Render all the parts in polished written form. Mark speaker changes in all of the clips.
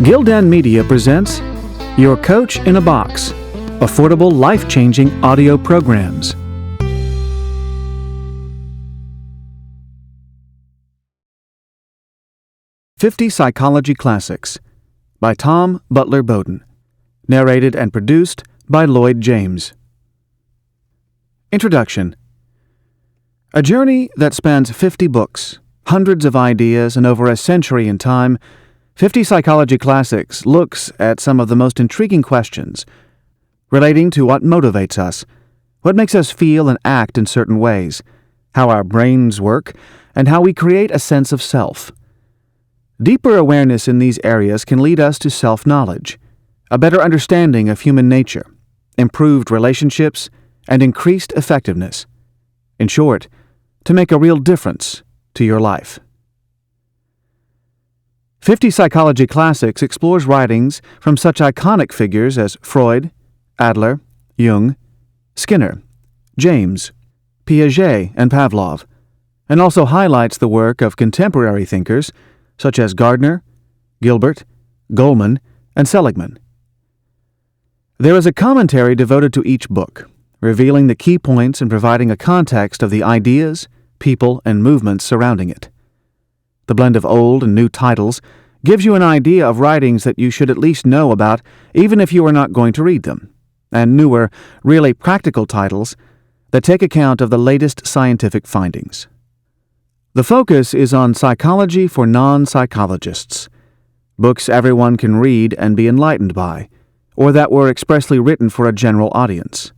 Speaker 1: Gildan Media presents Your Coach in a Box, affordable, life-changing audio programs. "50 Psychology Classics" by Tom Butler-Bowdon, narrated and produced by Lloyd James. Introduction. A journey that spans 50 books, hundreds of ideas, and over a century in time, 50 Psychology Classics looks at some of the most intriguing questions relating to what motivates us, what makes us feel and act in certain ways, how our brains work, and how we create a sense of self. Deeper awareness in these areas can lead us to self-knowledge, a better understanding of human nature, improved relationships, and increased effectiveness. In short, to make a real difference to your life. 50 Psychology Classics explores writings from such iconic figures as Freud, Adler, Jung, Skinner, James, Piaget, and Pavlov, and also highlights the work of contemporary thinkers such as Gardner, Gilbert, Goleman, and Seligman. There is a commentary devoted to each book, revealing the key points and providing a context of the ideas, people, and movements surrounding it. The blend of old and new titles gives you an idea of writings that you should at least know about even if you are not going to read them, and newer, really practical titles that take account of the latest scientific findings. The focus is on psychology for non-psychologists, books everyone can read and be enlightened by, or that were expressly written for a general audience.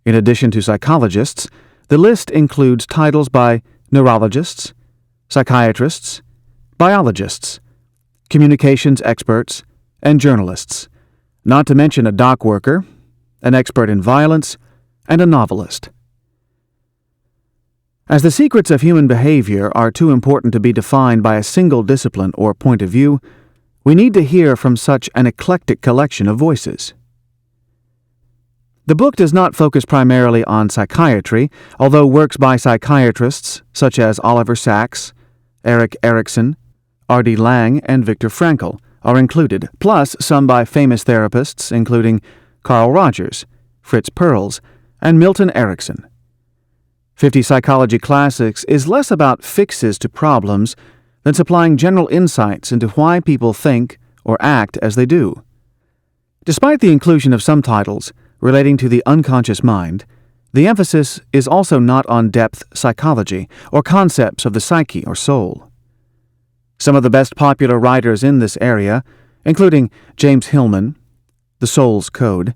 Speaker 1: In addition to psychologists, the list includes titles by neurologists, psychiatrists, biologists, communications experts, and journalists, not to mention a dock worker, an expert in violence, and a novelist. As the secrets of human behavior are too important to be defined by a single discipline or point of view, we need to hear from such an eclectic collection of voices. The book does not focus primarily on psychiatry, although works by psychiatrists such as Oliver Sacks, Erik Erikson, R.D. Laing, and Viktor Frankl are included, plus some by famous therapists including Carl Rogers, Fritz Perls, and Milton Erickson. 50 Psychology Classics is less about fixes to problems than supplying general insights into why people think or act as they do. Despite the inclusion of some titles relating to the unconscious mind, the emphasis is also not on depth psychology or concepts of the psyche or soul. Some of the best popular writers in this area, including James Hillman, The Soul's Code,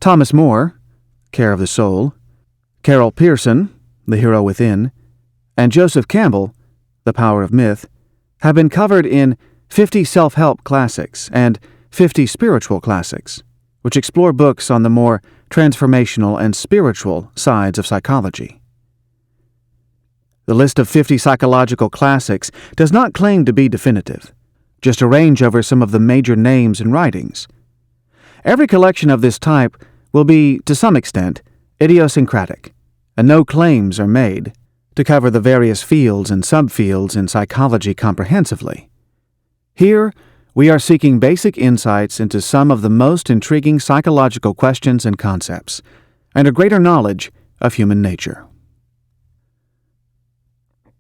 Speaker 1: Thomas More, Care of the Soul, Carol Pearson, The Hero Within, and Joseph Campbell, The Power of Myth, have been covered in 50 Self-Help Classics and 50 Spiritual Classics, which explore books on the more transformational and spiritual sides of psychology. The list of 50 psychological classics does not claim to be definitive, just a range over some of the major names and writings. Every collection of this type will be, to some extent, idiosyncratic, and no claims are made to cover the various fields and subfields in psychology comprehensively. Here, we are seeking basic insights into some of the most intriguing psychological questions and concepts, and a greater knowledge of human nature.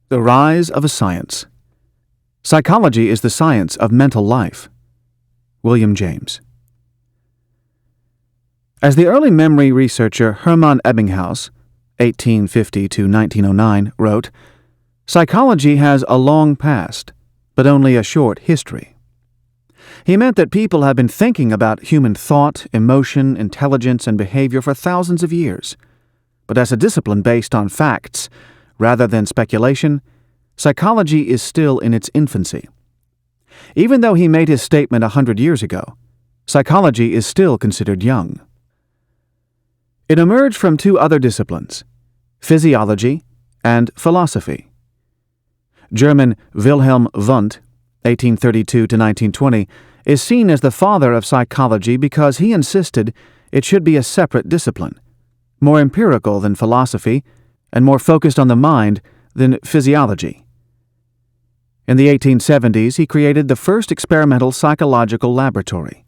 Speaker 1: The Rise of a Science. Psychology is the science of mental life. William James. As the early memory researcher Hermann Ebbinghaus, 1850 to 1909, wrote, "Psychology has a long past, but only a short history." He meant that people have been thinking about human thought, emotion, intelligence, and behavior for thousands of years. But as a discipline based on facts, rather than speculation, psychology is still in its infancy. Even though he made his statement 100 years ago, psychology is still considered young. It emerged from two other disciplines, physiology and philosophy. German Wilhelm Wundt, 1832 to 1920, is seen as the father of psychology because he insisted it should be a separate discipline, more empirical than philosophy and more focused on the mind than physiology. In the 1870s, he created the first experimental psychological laboratory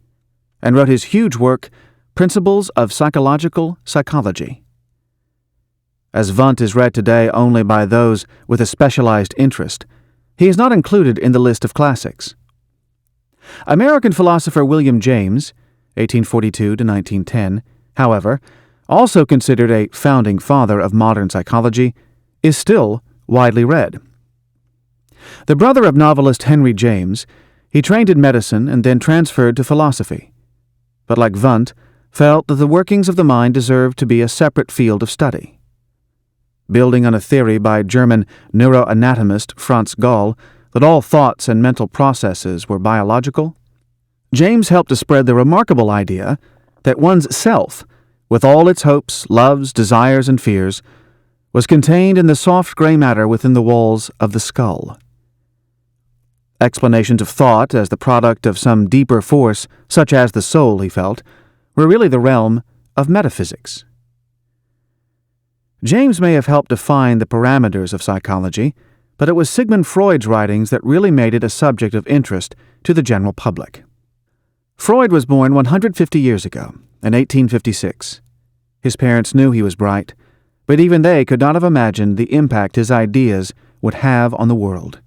Speaker 1: and wrote his huge work, Principles of Psychological Psychology. As Wundt is read today only by those with a specialized interest, he is not included in the list of classics. American philosopher William James, 1842 to 1910, however, also considered a founding father of modern psychology, is still widely read. The brother of novelist Henry James, he trained in medicine and then transferred to philosophy, but like Wundt, felt that the workings of the mind deserved to be a separate field of study. Building on a theory by German neuroanatomist Franz Gall that all thoughts and mental processes were biological, James helped to spread the remarkable idea that one's self, with all its hopes, loves, desires, and fears, was contained in the soft gray matter within the walls of the skull. Explanations of thought as the product of some deeper force, such as the soul, he felt, were really the realm of metaphysics. James may have helped define the parameters of psychology, but it was Sigmund Freud's writings that really made it a subject of interest to the general public. Freud was born 150 years ago, in 1856. His parents knew he was bright, but even they could not have imagined the impact his ideas would have on the world.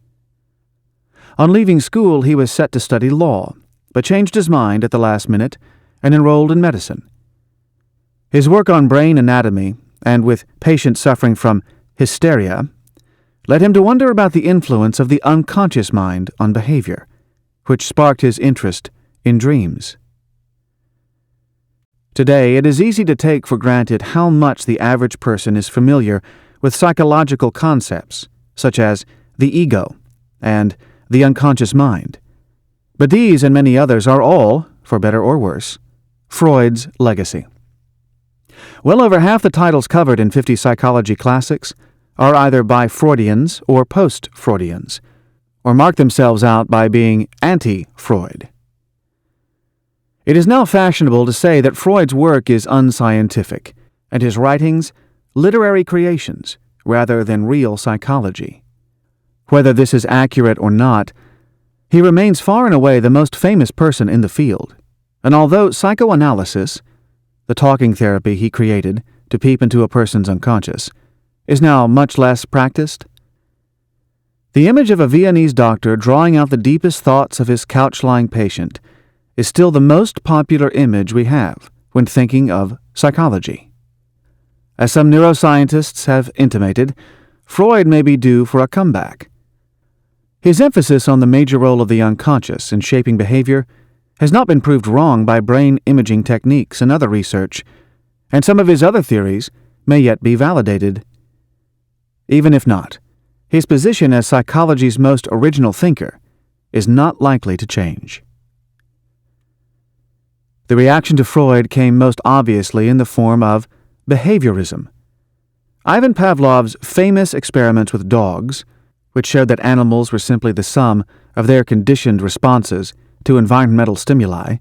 Speaker 1: On leaving school, he was set to study law, but changed his mind at the last minute and enrolled in medicine. His work on brain anatomy, and with patients suffering from hysteria, led him to wonder about the influence of the unconscious mind on behavior, which sparked his interest in dreams. Today, it is easy to take for granted how much the average person is familiar with psychological concepts, such as the ego and the unconscious mind. But these and many others are all, for better or worse, Freud's legacy. Well over half the titles covered in 50 psychology classics are either by Freudians or post-Freudians, or mark themselves out by being anti-Freud. It is now fashionable to say that Freud's work is unscientific, and his writings literary creations rather than real psychology. Whether this is accurate or not, he remains far and away the most famous person in the field, and although psychoanalysis, the talking therapy he created to peep into a person's unconscious, is now much less practiced, the image of a Viennese doctor drawing out the deepest thoughts of his couch-lying patient is still the most popular image we have when thinking of psychology. As some neuroscientists have intimated, Freud may be due for a comeback. His emphasis on the major role of the unconscious in shaping behavior has not been proved wrong by brain imaging techniques and other research, and some of his other theories may yet be validated. Even if not, his position as psychology's most original thinker is not likely to change. The reaction to Freud came most obviously in the form of behaviorism. Ivan Pavlov's famous experiments with dogs, which showed that animals were simply the sum of their conditioned responses to environmental stimuli,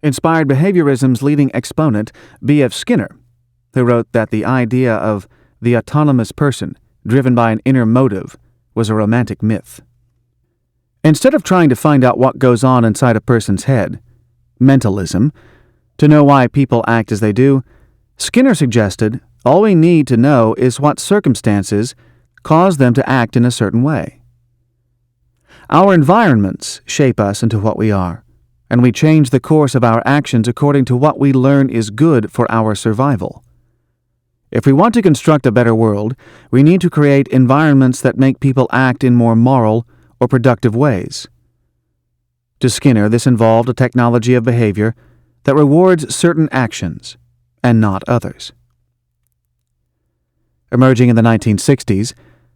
Speaker 1: inspired behaviorism's leading exponent, B.F. Skinner, who wrote that the idea of the autonomous person driven by an inner motive was a romantic myth. Instead of trying to find out what goes on inside a person's head, mentalism, to know why people act as they do, Skinner suggested all we need to know is what circumstances cause them to act in a certain way. Our environments shape us into what we are, and we change the course of our actions according to what we learn is good for our survival. If we want to construct a better world, we need to create environments that make people act in more moral or productive ways. To Skinner, this involved a technology of behavior that rewards certain actions and not others. Emerging in the 1960s,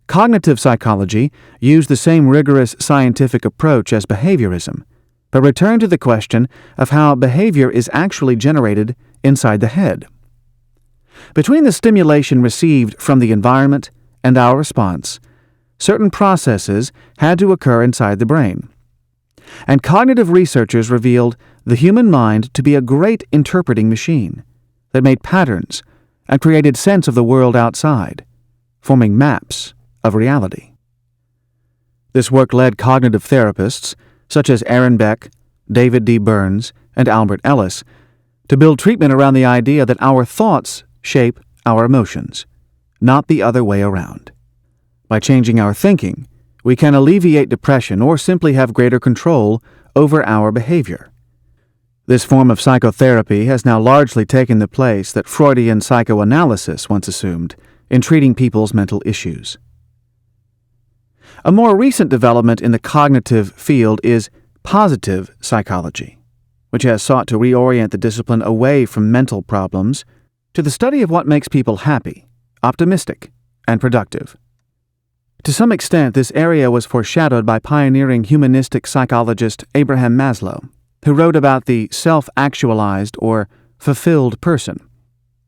Speaker 1: cognitive psychology used the same rigorous scientific approach as behaviorism, but returned to the question of how behavior is actually generated inside the head. Between the stimulation received from the environment and our response, certain processes had to occur inside the brain. And cognitive researchers revealed the human mind to be a great interpreting machine that made patterns and created sense of the world outside, forming maps of reality. This work led cognitive therapists, such as Aaron Beck, David D. Burns, and Albert Ellis, to build treatment around the idea that our thoughts shape our emotions, not the other way around. By changing our thinking, we can alleviate depression or simply have greater control over our behavior. This form of psychotherapy has now largely taken the place that Freudian psychoanalysis once assumed in treating people's mental issues. A more recent development in the cognitive field is positive psychology, which has sought to reorient the discipline away from mental problems to the study of what makes people happy, optimistic, and productive. To some extent, this area was foreshadowed by pioneering humanistic psychologist Abraham Maslow, who wrote about the self-actualized or fulfilled person,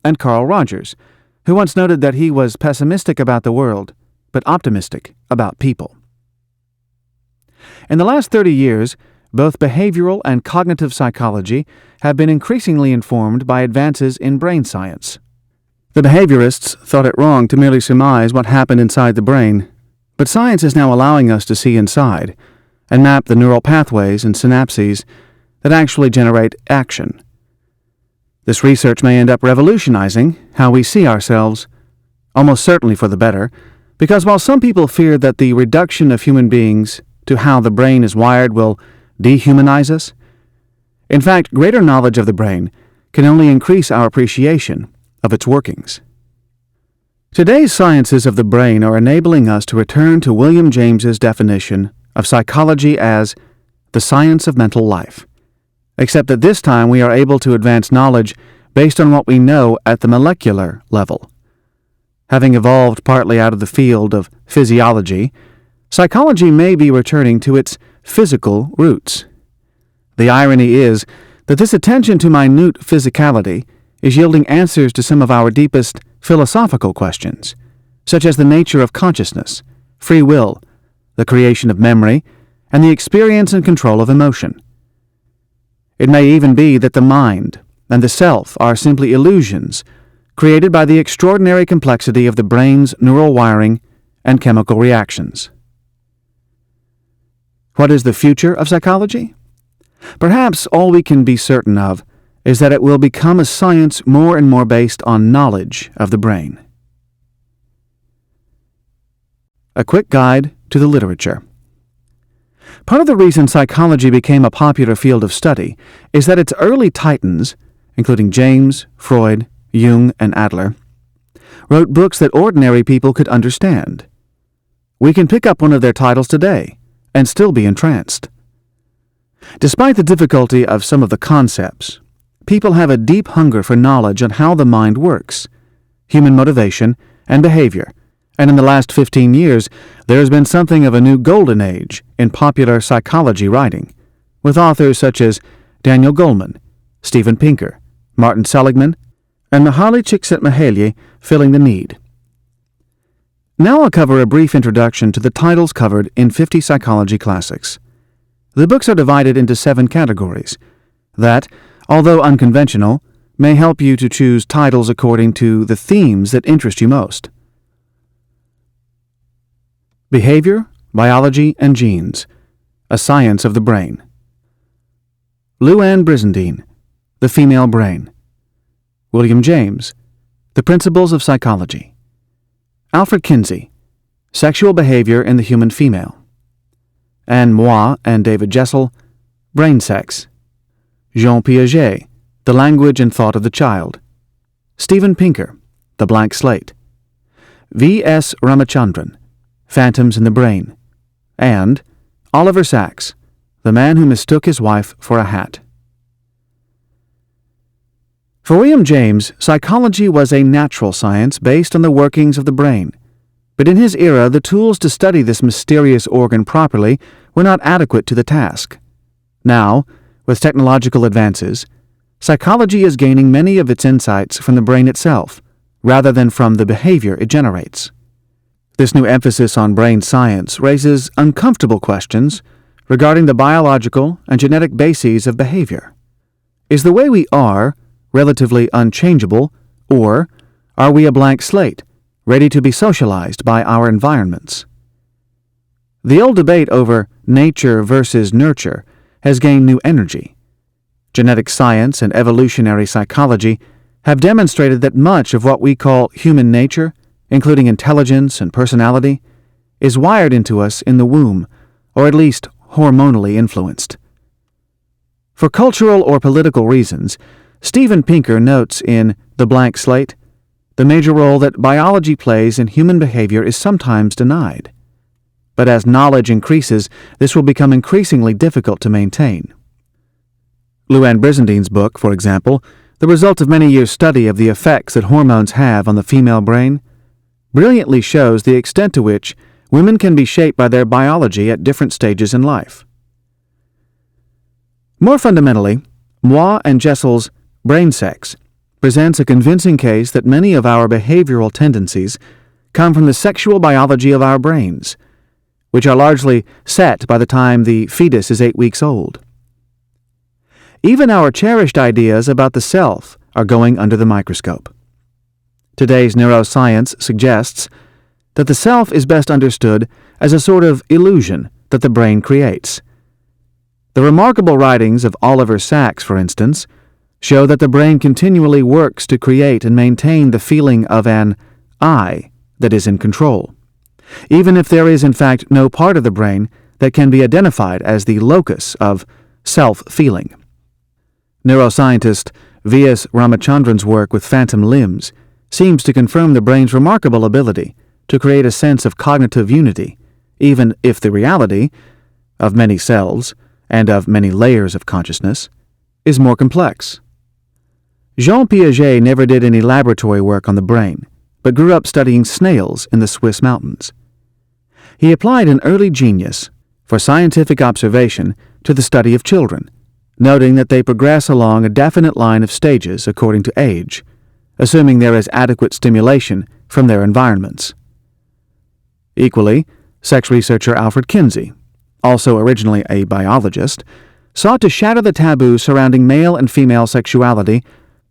Speaker 1: and Carl Rogers, who once noted that he was pessimistic about the world, but optimistic about people. In the last 30 years, both behavioral and cognitive psychology have been increasingly informed by advances in brain science. The behaviorists thought it wrong to merely surmise what happened inside the brain, but science is now allowing us to see inside and map the neural pathways and synapses that actually generate action. This research may end up revolutionizing how we see ourselves, almost certainly for the better, because while some people fear that the reduction of human beings to how the brain is wired will dehumanize us, in fact, greater knowledge of the brain can only increase our appreciation of its workings. Today's sciences of the brain are enabling us to return to William James's definition of psychology as the science of mental life, except that this time we are able to advance knowledge based on what we know at the molecular level. Having evolved partly out of the field of physiology, psychology may be returning to its physical roots. The irony is that this attention to minute physicality is yielding answers to some of our deepest philosophical questions, such as the nature of consciousness, free will, the creation of memory, and the experience and control of emotion. It may even be that the mind and the self are simply illusions created by the extraordinary complexity of the brain's neural wiring and chemical reactions. What is the future of psychology? Perhaps all we can be certain of is that it will become a science more and more based on knowledge of the brain. A quick guide to the literature. Part of the reason psychology became a popular field of study is that its early titans, including James, Freud, Jung, and Adler, wrote books that ordinary people could understand. We can pick up one of their titles today and still be entranced. Despite the difficulty of some of the concepts, people have a deep hunger for knowledge on how the mind works, human motivation, and behavior, and in the last 15 years, there has been something of a new golden age in popular psychology writing, with authors such as Daniel Goleman, Steven Pinker, Martin Seligman, and Mihaly Csikszentmihalyi filling the need. Now I'll cover a brief introduction to the titles covered in 50 psychology classics. The books are divided into 7 categories that, although unconventional, may help you to choose titles according to the themes that interest you most. Behavior, Biology, and Genes, A Science of the Brain. Luann Brizendine, The Female Brain. William James, The Principles of Psychology. Alfred Kinsey, Sexual Behavior in the Human Female. Anne Mois and David Jessel, Brain Sex. Jean Piaget, The Language and Thought of the Child. Steven Pinker, The Blank Slate. V.S. Ramachandran, Phantoms in the Brain. And Oliver Sacks, The Man Who Mistook His Wife for a Hat. For William James, psychology was a natural science based on the workings of the brain. But in his era, the tools to study this mysterious organ properly were not adequate to the task. Now, with technological advances, psychology is gaining many of its insights from the brain itself, rather than from the behavior it generates. This new emphasis on brain science raises uncomfortable questions regarding the biological and genetic bases of behavior. Is the way we are relatively unchangeable, or are we a blank slate, ready to be socialized by our environments? The old debate over nature versus nurture has gained new energy. Genetic science and evolutionary psychology have demonstrated that much of what we call human nature, including intelligence and personality, is wired into us in the womb, or at least hormonally influenced. For cultural or political reasons, Steven Pinker notes in The Blank Slate, the major role that biology plays in human behavior is sometimes denied. But as knowledge increases, this will become increasingly difficult to maintain. Luann Brisendine's book, for example, the result of many years' study of the effects that hormones have on the female brain, brilliantly shows the extent to which women can be shaped by their biology at different stages in life. More fundamentally, Moy and Jessel's Brain Sex presents a convincing case that many of our behavioral tendencies come from the sexual biology of our brains, which are largely set by the time the fetus is 8 weeks old. Even our cherished ideas about the self are going under the microscope. Today's neuroscience suggests that the self is best understood as a sort of illusion that the brain creates. The remarkable writings of Oliver Sacks, for instance, show that the brain continually works to create and maintain the feeling of an I that is in control, even if there is in fact no part of the brain that can be identified as the locus of self-feeling. Neuroscientist V.S. Ramachandran's work with phantom limbs seems to confirm the brain's remarkable ability to create a sense of cognitive unity, even if the reality of many cells and of many layers of consciousness is more complex. Jean Piaget never did any laboratory work on the brain, but grew up studying snails in the Swiss mountains. He applied an early genius for scientific observation to the study of children, noting that they progress along a definite line of stages according to age, assuming there is adequate stimulation from their environments. Equally, sex researcher Alfred Kinsey, also originally a biologist, sought to shatter the taboo surrounding male and female sexuality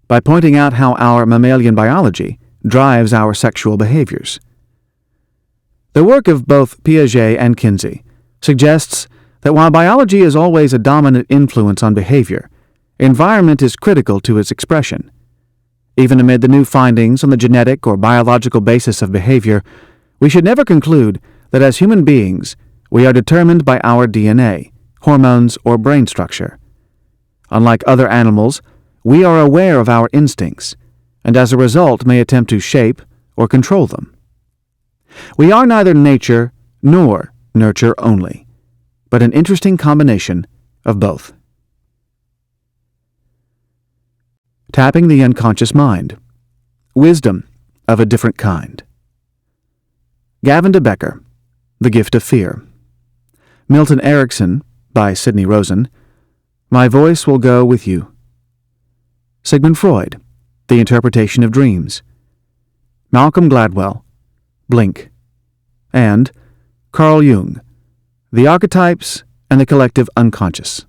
Speaker 1: by pointing out how our mammalian biology drives our sexual behaviors. The work of both Piaget and Kinsey suggests that while biology is always a dominant influence on behavior, environment is critical to its expression. Even amid the new findings on the genetic or biological basis of behavior, we should never conclude that as human beings we are determined by our DNA, hormones, or brain structure. Unlike other animals, we are aware of our instincts, and as a result may attempt to shape or control them. We are neither nature nor nurture only, but an interesting combination of both. Tapping the unconscious mind. Wisdom of a different kind. Gavin de Becker, The Gift of Fear. Milton Erickson, by Sidney Rosen, My Voice Will Go With You. Sigmund Freud, The Interpretation of Dreams. Malcolm Gladwell, Blink. And Carl Jung, The Archetypes and the Collective Unconscious.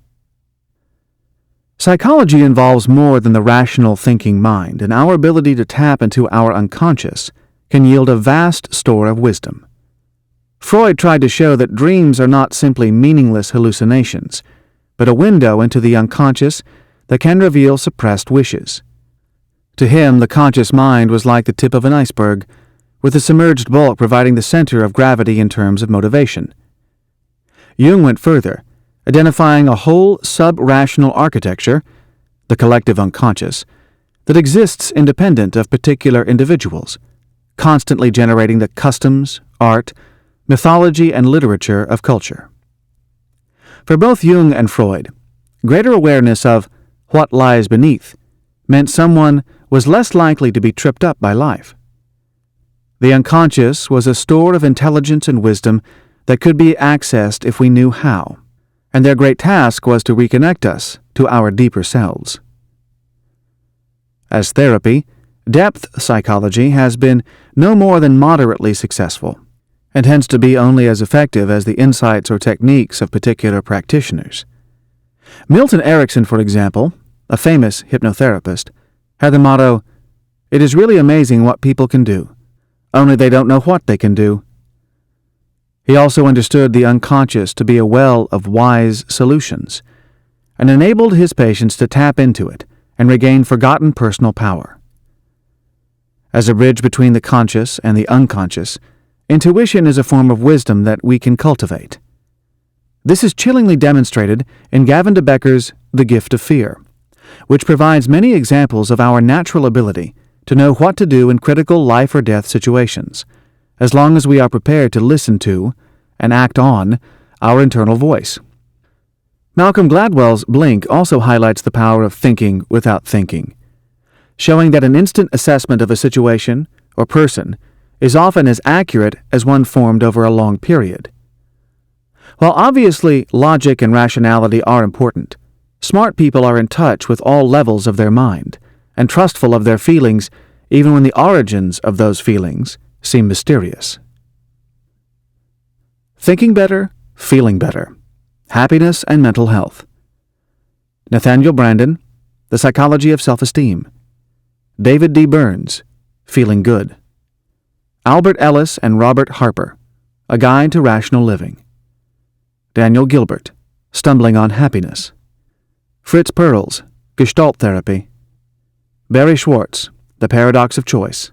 Speaker 1: Psychology involves more than the rational thinking mind, and our ability to tap into our unconscious can yield a vast store of wisdom. Freud tried to show that dreams are not simply meaningless hallucinations, but a window into the unconscious that can reveal suppressed wishes. To him, the conscious mind was like the tip of an iceberg, with the submerged bulk providing the center of gravity in terms of motivation. Jung went further, identifying a whole sub-rational architecture, the collective unconscious, that exists independent of particular individuals, constantly generating the customs, art, mythology, and literature of culture. For both Jung and Freud, greater awareness of what lies beneath meant someone was less likely to be tripped up by life. The unconscious was a store of intelligence and wisdom that could be accessed if we knew how, and their great task was to reconnect us to our deeper selves. As therapy, depth psychology has been no more than moderately successful, and tends to be only as effective as the insights or techniques of particular practitioners. Milton Erickson, for example, a famous hypnotherapist, had the motto, "It is really amazing what people can do, only they don't know what they can do." He also understood the unconscious to be a well of wise solutions, and enabled his patients to tap into it and regain forgotten personal power. As a bridge between the conscious and the unconscious, intuition is a form of wisdom that we can cultivate. This is chillingly demonstrated in Gavin de Becker's The Gift of Fear, which provides many examples of our natural ability to know what to do in critical life or death situations, as long as we are prepared to listen to and act on our internal voice. Malcolm Gladwell's Blink also highlights the power of thinking without thinking, showing that an instant assessment of a situation or person is often as accurate as one formed over a long period. While obviously logic and rationality are important, smart people are in touch with all levels of their mind and trustful of their feelings even when the origins of those feelings seem mysterious. Thinking better, feeling better. Happiness and mental health. Nathaniel Branden, The Psychology of Self-Esteem. David D. Burns, Feeling Good. Albert Ellis and Robert Harper, A Guide to Rational Living. Daniel Gilbert, Stumbling on Happiness. Fritz Perls, Gestalt Therapy. Barry Schwartz, The Paradox of Choice.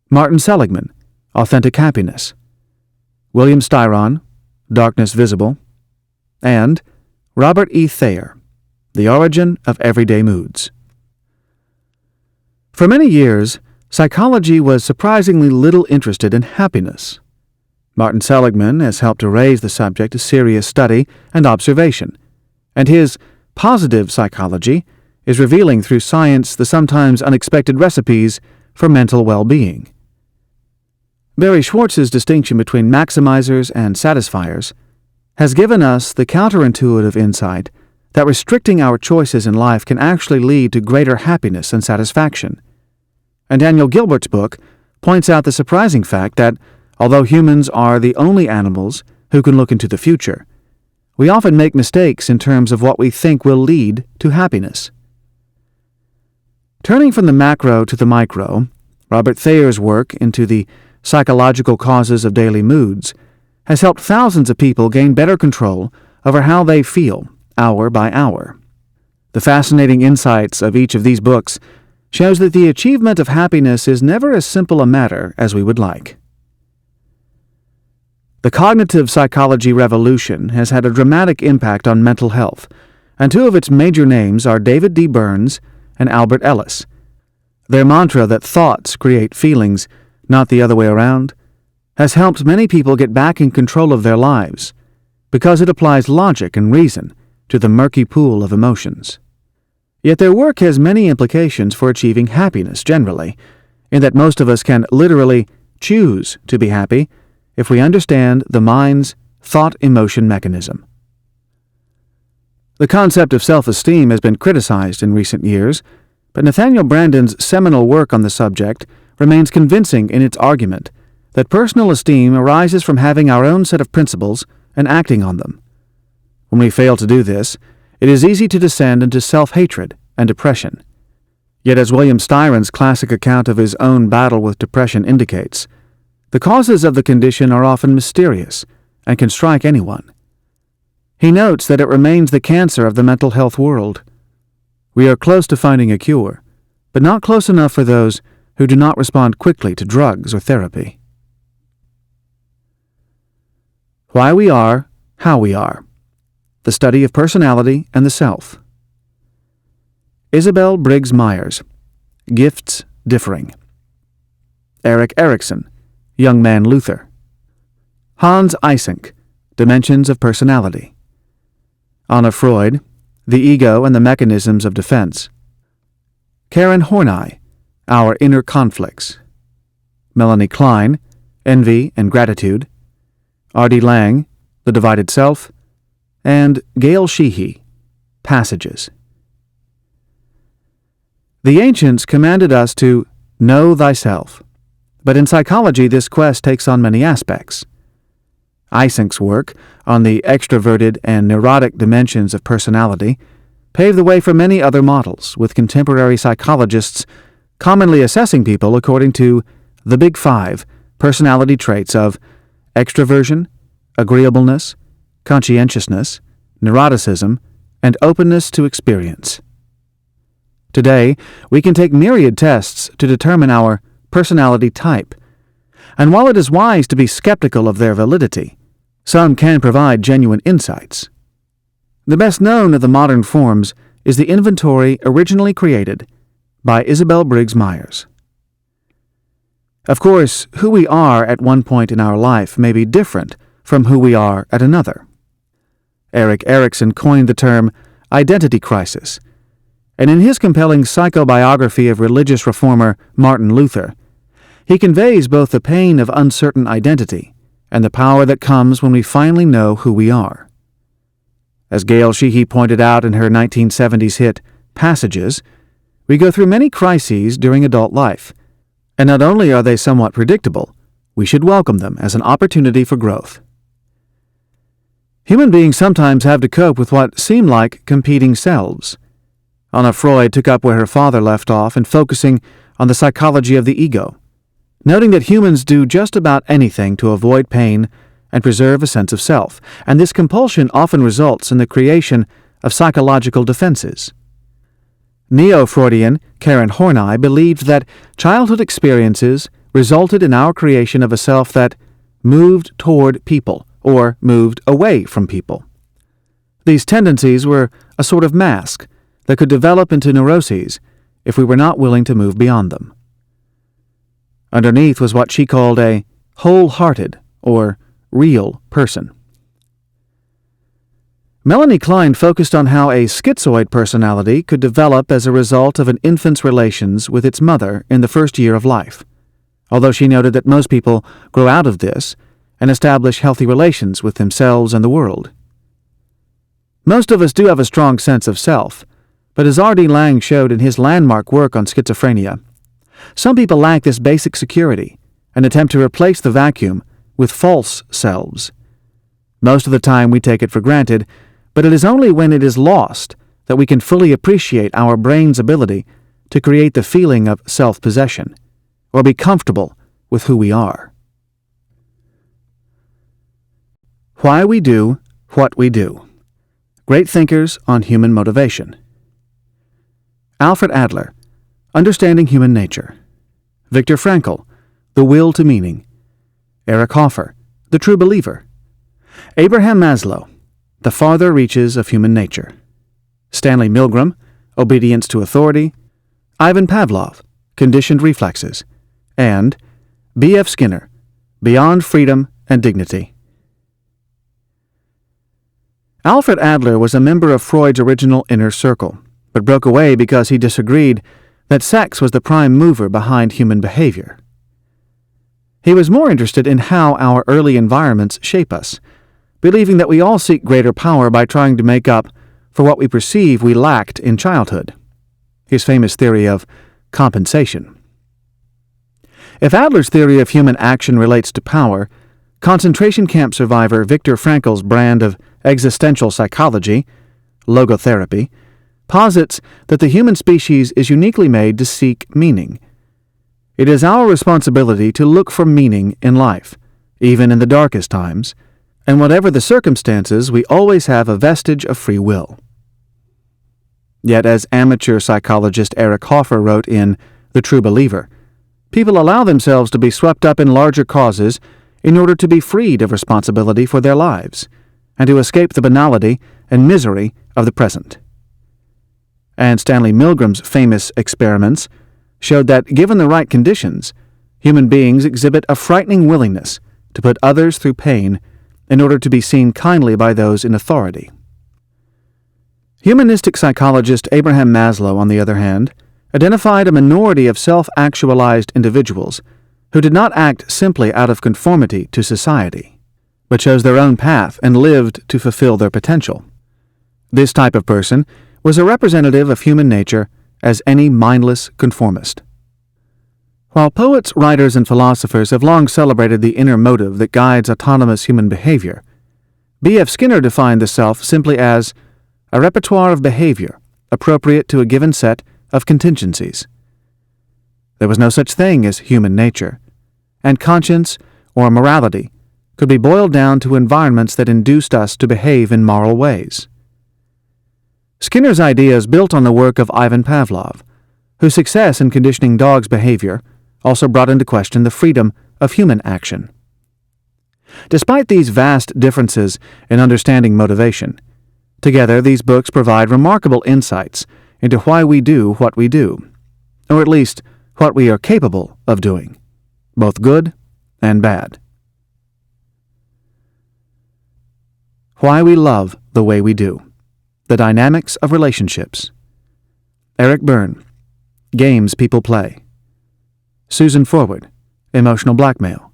Speaker 1: Martin Seligman, Authentic Happiness. William Styron, Darkness Visible. And Robert E. Thayer, The Origin of Everyday Moods. For many years, psychology was surprisingly little interested in happiness. Martin Seligman has helped to raise the subject to serious study and observation, and his positive psychology is revealing through science the sometimes unexpected recipes for mental well-being. Barry Schwartz's distinction between maximizers and satisfiers has given us the counterintuitive insight that restricting our choices in life can actually lead to greater happiness and satisfaction. And Daniel Gilbert's book points out the surprising fact that, although humans are the only animals who can look into the future, we often make mistakes in terms of what we think will lead to happiness. Turning from the macro to the micro, Robert Thayer's work into the psychological causes of daily moods has helped thousands of people gain better control over how they feel, hour by hour. The fascinating insights of each of these books shows that the achievement of happiness is never as simple a matter as we would like. The cognitive psychology revolution has had a dramatic impact on mental health, and two of its major names are David D. Burns and Albert Ellis. Their mantra that thoughts create feelings, not the other way around, has helped many people get back in control of their lives because it applies logic and reason to the murky pool of emotions. Yet their work has many implications for achieving happiness generally, in that most of us can literally choose to be happy if we understand the mind's thought-emotion mechanism. The concept of self-esteem has been criticized in recent years, but Nathaniel Branden's seminal work on the subject remains convincing in its argument that personal esteem arises from having our own set of principles and acting on them. When we fail to do this, it is easy to descend into self-hatred and depression. Yet as William Styron's classic account of his own battle with depression indicates, the causes of the condition are often mysterious and can strike anyone. He notes that it remains the cancer of the mental health world. We are close to finding a cure, but not close enough for those who do not respond quickly to drugs or therapy. Why we are, how we are. The study of personality and the self. Isabel Briggs Myers, Gifts Differing. Erik Erikson, Young Man Luther. Hans Eysenck, Dimensions of Personality. Anna Freud, The Ego and the Mechanisms of Defense. Karen Horney, Our Inner Conflicts. Melanie Klein, Envy and Gratitude. R.D. Lang, The Divided Self, and Gail Sheehy, Passages. The ancients commanded us to know thyself, but in psychology this quest takes on many aspects. Eysenck's work on the extroverted and neurotic dimensions of personality paved the way for many other models, with contemporary psychologists commonly assessing people according to the Big Five personality traits of extroversion, agreeableness, conscientiousness, neuroticism, and openness to experience. Today, we can take myriad tests to determine our personality type, and while it is wise to be skeptical of their validity, some can provide genuine insights. The best known of the modern forms is the inventory originally created by Isabel Briggs Myers. Of course, who we are at one point in our life may be different from who we are at another. Erik Erikson coined the term identity crisis, and in his compelling psychobiography of religious reformer Martin Luther, he conveys both the pain of uncertain identity and the power that comes when we finally know who we are. As Gail Sheehy pointed out in her 1970s hit, Passages, we go through many crises during adult life, and not only are they somewhat predictable, we should welcome them as an opportunity for growth. Human beings sometimes have to cope with what seem like competing selves. Anna Freud took up where her father left off in focusing on the psychology of the ego, noting that humans do just about anything to avoid pain and preserve a sense of self, and this compulsion often results in the creation of psychological defenses. Neo-Freudian Karen Horney believed that childhood experiences resulted in our creation of a self that moved toward people or moved away from people. These tendencies were a sort of mask that could develop into neuroses if we were not willing to move beyond them. Underneath was what she called a whole-hearted or real person. Melanie Klein focused on how a schizoid personality could develop as a result of an infant's relations with its mother in the first year of life, although she noted that most people grow out of this and establish healthy relations with themselves and the world. Most of us do have a strong sense of self, but as R.D. Laing showed in his landmark work on schizophrenia, some people lack this basic security and attempt to replace the vacuum with false selves. Most of the time we take it for granted, but it is only when it is lost that we can fully appreciate our brain's ability to create the feeling of self-possession, or be comfortable with who we are. Why we do what we do. Great thinkers on human motivation. Alfred Adler, Understanding Human Nature. Viktor Frankl, The Will to Meaning. Eric Hoffer, The True Believer. Abraham Maslow, The Farther Reaches of Human Nature. Stanley Milgram, Obedience to Authority. Ivan Pavlov, Conditioned Reflexes. And B.F. Skinner, Beyond Freedom and Dignity. Alfred Adler was a member of Freud's original inner circle, but broke away because he disagreed that sex was the prime mover behind human behavior. He was more interested in how our early environments shape us, believing that we all seek greater power by trying to make up for what we perceive we lacked in childhood. His famous theory of compensation. If Adler's theory of human action relates to power, concentration camp survivor Viktor Frankl's brand of existential psychology, logotherapy, posits that the human species is uniquely made to seek meaning. It is our responsibility to look for meaning in life, even in the darkest times, and whatever the circumstances, we always have a vestige of free will. Yet, as amateur psychologist Eric Hoffer wrote in The True Believer, people allow themselves to be swept up in larger causes in order to be freed of responsibility for their lives, and to escape the banality and misery of the present. And Stanley Milgram's famous experiments showed that, given the right conditions, human beings exhibit a frightening willingness to put others through pain in order to be seen kindly by those in authority. Humanistic psychologist Abraham Maslow, on the other hand, identified a minority of self-actualized individuals who did not act simply out of conformity to society, but chose their own path and lived to fulfill their potential. This type of person was a representative of human nature as any mindless conformist. While poets, writers, and philosophers have long celebrated the inner motive that guides autonomous human behavior, B.F. Skinner defined the self simply as a repertoire of behavior appropriate to a given set of contingencies. There was no such thing as human nature, and conscience or morality could be boiled down to environments that induced us to behave in moral ways. Skinner's ideas built on the work of Ivan Pavlov, whose success in conditioning dogs' behavior also brought into question the freedom of human action. Despite these vast differences in understanding motivation, together these books provide remarkable insights into why we do what we do, or at least what we are capable of doing, both good and bad. Why we love the way we do. The dynamics of relationships. Eric Berne, Games People Play. Susan Forward, Emotional Blackmail.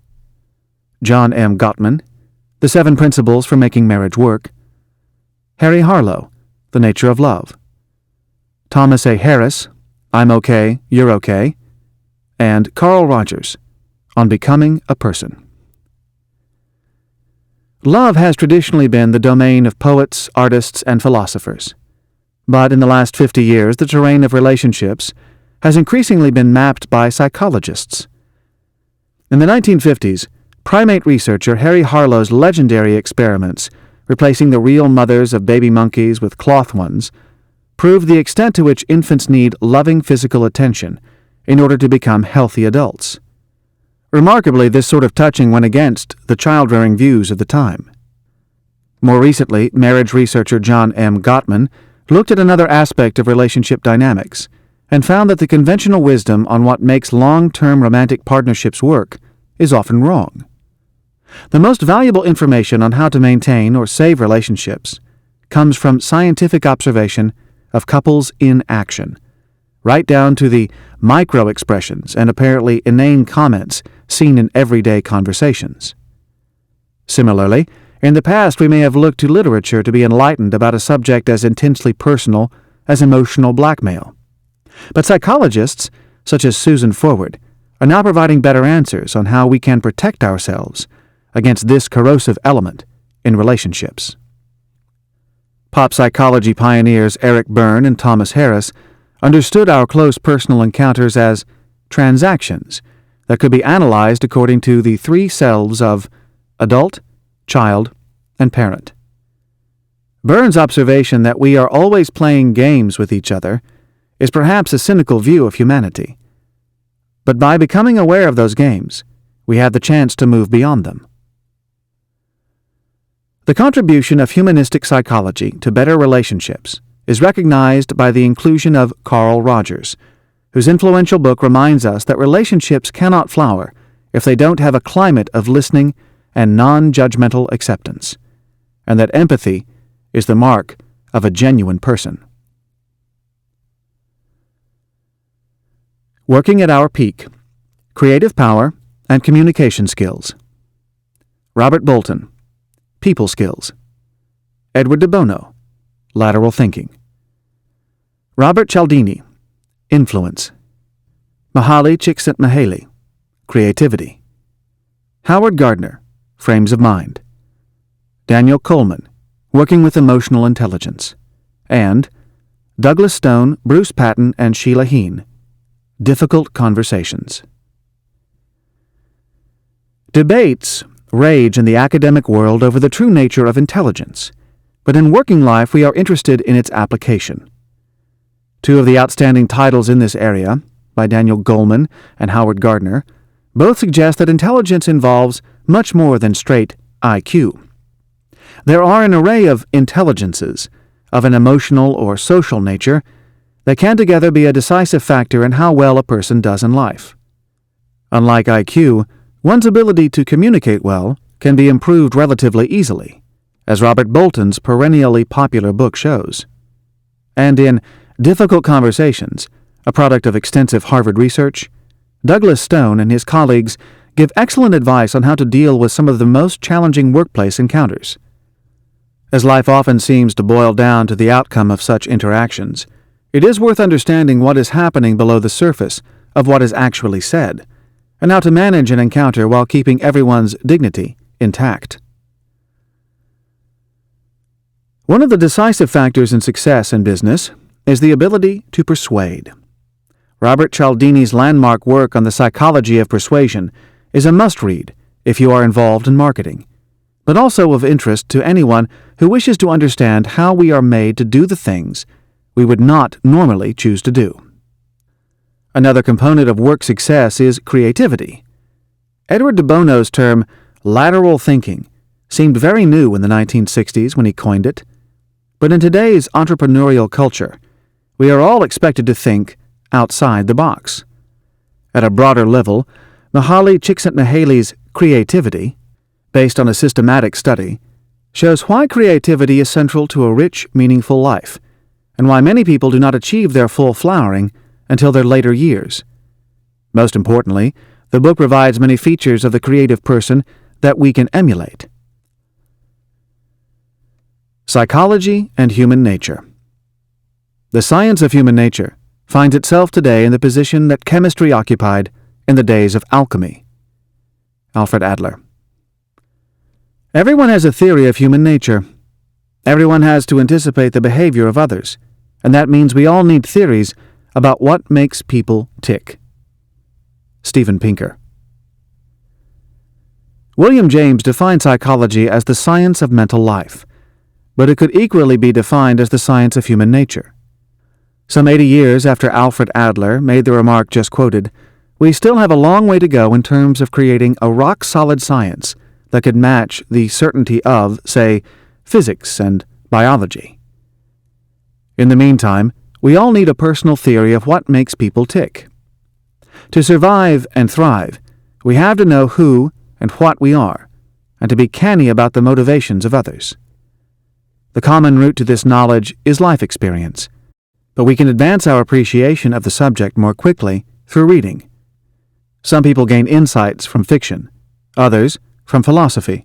Speaker 1: John M. Gottman, The 7 Principles for Making Marriage Work. Harry Harlow, The Nature of Love. Thomas A. Harris, I'm Okay, You're Okay. And Carl Rogers, On Becoming a Person. Love has traditionally been the domain of poets, artists, and philosophers. But in the last 50 years, the terrain of relationships has increasingly been mapped by psychologists. In the 1950s, primate researcher Harry Harlow's legendary experiments, replacing the real mothers of baby monkeys with cloth ones, proved the extent to which infants need loving physical attention in order to become healthy adults. Remarkably, this sort of touching went against the child-rearing views of the time. More recently, marriage researcher John M. Gottman looked at another aspect of relationship dynamics and found that the conventional wisdom on what makes long-term romantic partnerships work is often wrong. The most valuable information on how to maintain or save relationships comes from scientific observation of couples in action, right down to the micro-expressions and apparently inane comments seen in everyday conversations. Similarly, in the past we may have looked to literature to be enlightened about a subject as intensely personal as emotional blackmail. But psychologists, such as Susan Forward, are now providing better answers on how we can protect ourselves against this corrosive element in relationships. Pop psychology pioneers Eric Berne and Thomas Harris understood our close personal encounters as transactions that could be analyzed according to the 3 selves of adult, child, and parent. Berne's observation that we are always playing games with each other is perhaps a cynical view of humanity. But by becoming aware of those games, we have the chance to move beyond them. The contribution of humanistic psychology to better relationships is recognized by the inclusion of Carl Rogers, whose influential book reminds us that relationships cannot flower if they don't have a climate of listening and non-judgmental acceptance, and that empathy is the mark of a genuine person. Working at Our Peak, Creative Power and Communication Skills. Robert Bolton, People Skills. Edward de Bono, Lateral Thinking. Robert Cialdini, Influence. Mihaly Csikszentmihalyi, Creativity. Howard Gardner, Frames of Mind. Daniel Coleman, Working with Emotional Intelligence. And Douglas Stone, Bruce Patton, and Sheila Heen, Difficult Conversations. Debates rage in the academic world over the true nature of intelligence, but in working life we are interested in its application. 2 of the outstanding titles in this area, by Daniel Goleman and Howard Gardner, both suggest that intelligence involves much more than straight IQ. There are an array of intelligences, of an emotional or social nature, that can together be a decisive factor in how well a person does in life. Unlike IQ, one's ability to communicate well can be improved relatively easily, as Robert Bolton's perennially popular book shows. And in Difficult Conversations, a product of extensive Harvard research, Douglas Stone and his colleagues give excellent advice on how to deal with some of the most challenging workplace encounters. As life often seems to boil down to the outcome of such interactions, it is worth understanding what is happening below the surface of what is actually said, and how to manage an encounter while keeping everyone's dignity intact. One of the decisive factors in success in business is the ability to persuade. Robert Cialdini's landmark work on the psychology of persuasion is a must-read if you are involved in marketing, but also of interest to anyone who wishes to understand how we are made to do the things we would not normally choose to do. Another component of work success is creativity. Edward de Bono's term, lateral thinking, seemed very new in the 1960s when he coined it, but in today's entrepreneurial culture, we are all expected to think outside the box. At a broader level, Mihaly Csikszentmihalyi's creativity, based on a systematic study, shows why creativity is central to a rich, meaningful life, and why many people do not achieve their full flowering until their later years. Most importantly, the book provides many features of the creative person that we can emulate. Psychology and human nature. The science of human nature finds itself today in the position that chemistry occupied in the days of alchemy. Alfred Adler. Everyone has a theory of human nature. Everyone has to anticipate the behavior of others, and that means we all need theories about what makes people tick. Steven Pinker. William James defined psychology as the science of mental life, but it could equally be defined as the science of human nature. Some 80 years after Alfred Adler made the remark just quoted, we still have a long way to go in terms of creating a rock-solid science that could match the certainty of, say, physics and biology. In the meantime, we all need a personal theory of what makes people tick. To survive and thrive, we have to know who and what we are, and to be canny about the motivations of others. The common route to this knowledge is life experience, but we can advance our appreciation of the subject more quickly through reading. Some people gain insights from fiction, others from philosophy.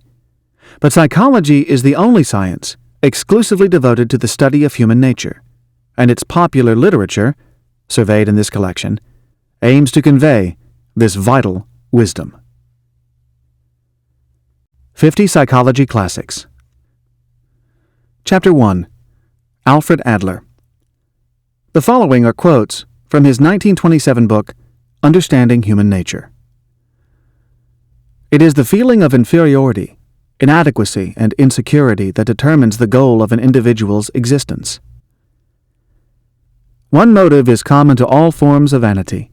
Speaker 1: But psychology is the only science exclusively devoted to the study of human nature, and its popular literature, surveyed in this collection, aims to convey this vital wisdom. 50 Psychology Classics. Chapter 1. Alfred Adler. The following are quotes from his 1927 book, Understanding Human Nature. It is the feeling of inferiority, inadequacy, and insecurity that determines the goal of an individual's existence. One motive is common to all forms of vanity.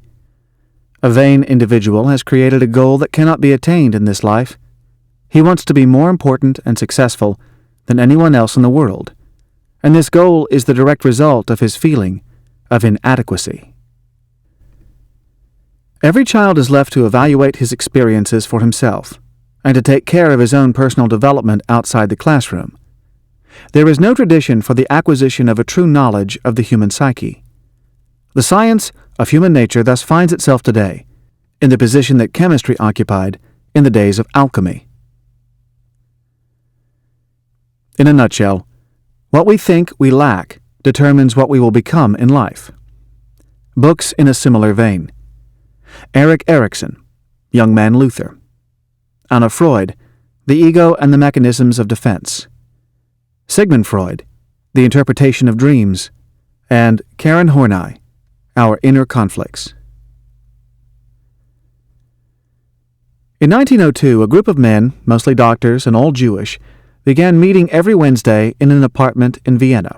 Speaker 1: A vain individual has created a goal that cannot be attained in this life. He wants to be more important and successful than anyone else in the world, and this goal is the direct result of his feeling of inadequacy. Every child is left to evaluate his experiences for himself and to take care of his own personal development outside the classroom. There is no tradition for the acquisition of a true knowledge of the human psyche. The science of human nature thus finds itself today in the position that chemistry occupied in the days of alchemy. In a nutshell, what we think we lack determines what we will become in life. Books in a similar vein. Erik Erikson, Young Man Luther. Anna Freud, The Ego and the Mechanisms of Defense. Sigmund Freud, The Interpretation of Dreams. And Karen Horney, Our Inner Conflicts. In 1902, a group of men, mostly doctors and all Jewish, began meeting every Wednesday in an apartment in Vienna.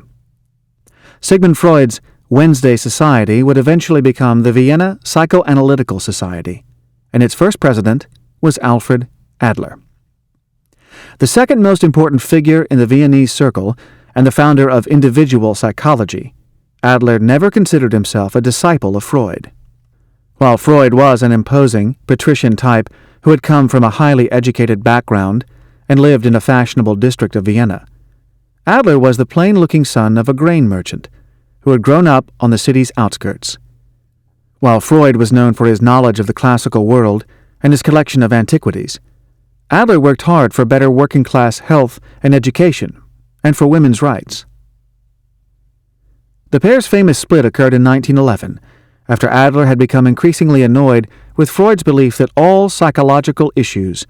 Speaker 1: Sigmund Freud's Wednesday Society would eventually become the Vienna Psychoanalytical Society, and its first president was Alfred Adler. The second most important figure in the Viennese circle and the founder of individual psychology, Adler never considered himself a disciple of Freud. While Freud was an imposing, patrician type who had come from a highly educated background and lived in a fashionable district of Vienna, Adler was the plain-looking son of a grain merchant who had grown up on the city's outskirts. While Freud was known for his knowledge of the classical world and his collection of antiquities, Adler worked hard for better working-class health and education and for women's rights. The pair's famous split occurred in 1911, after Adler had become increasingly annoyed with Freud's belief that all psychological issues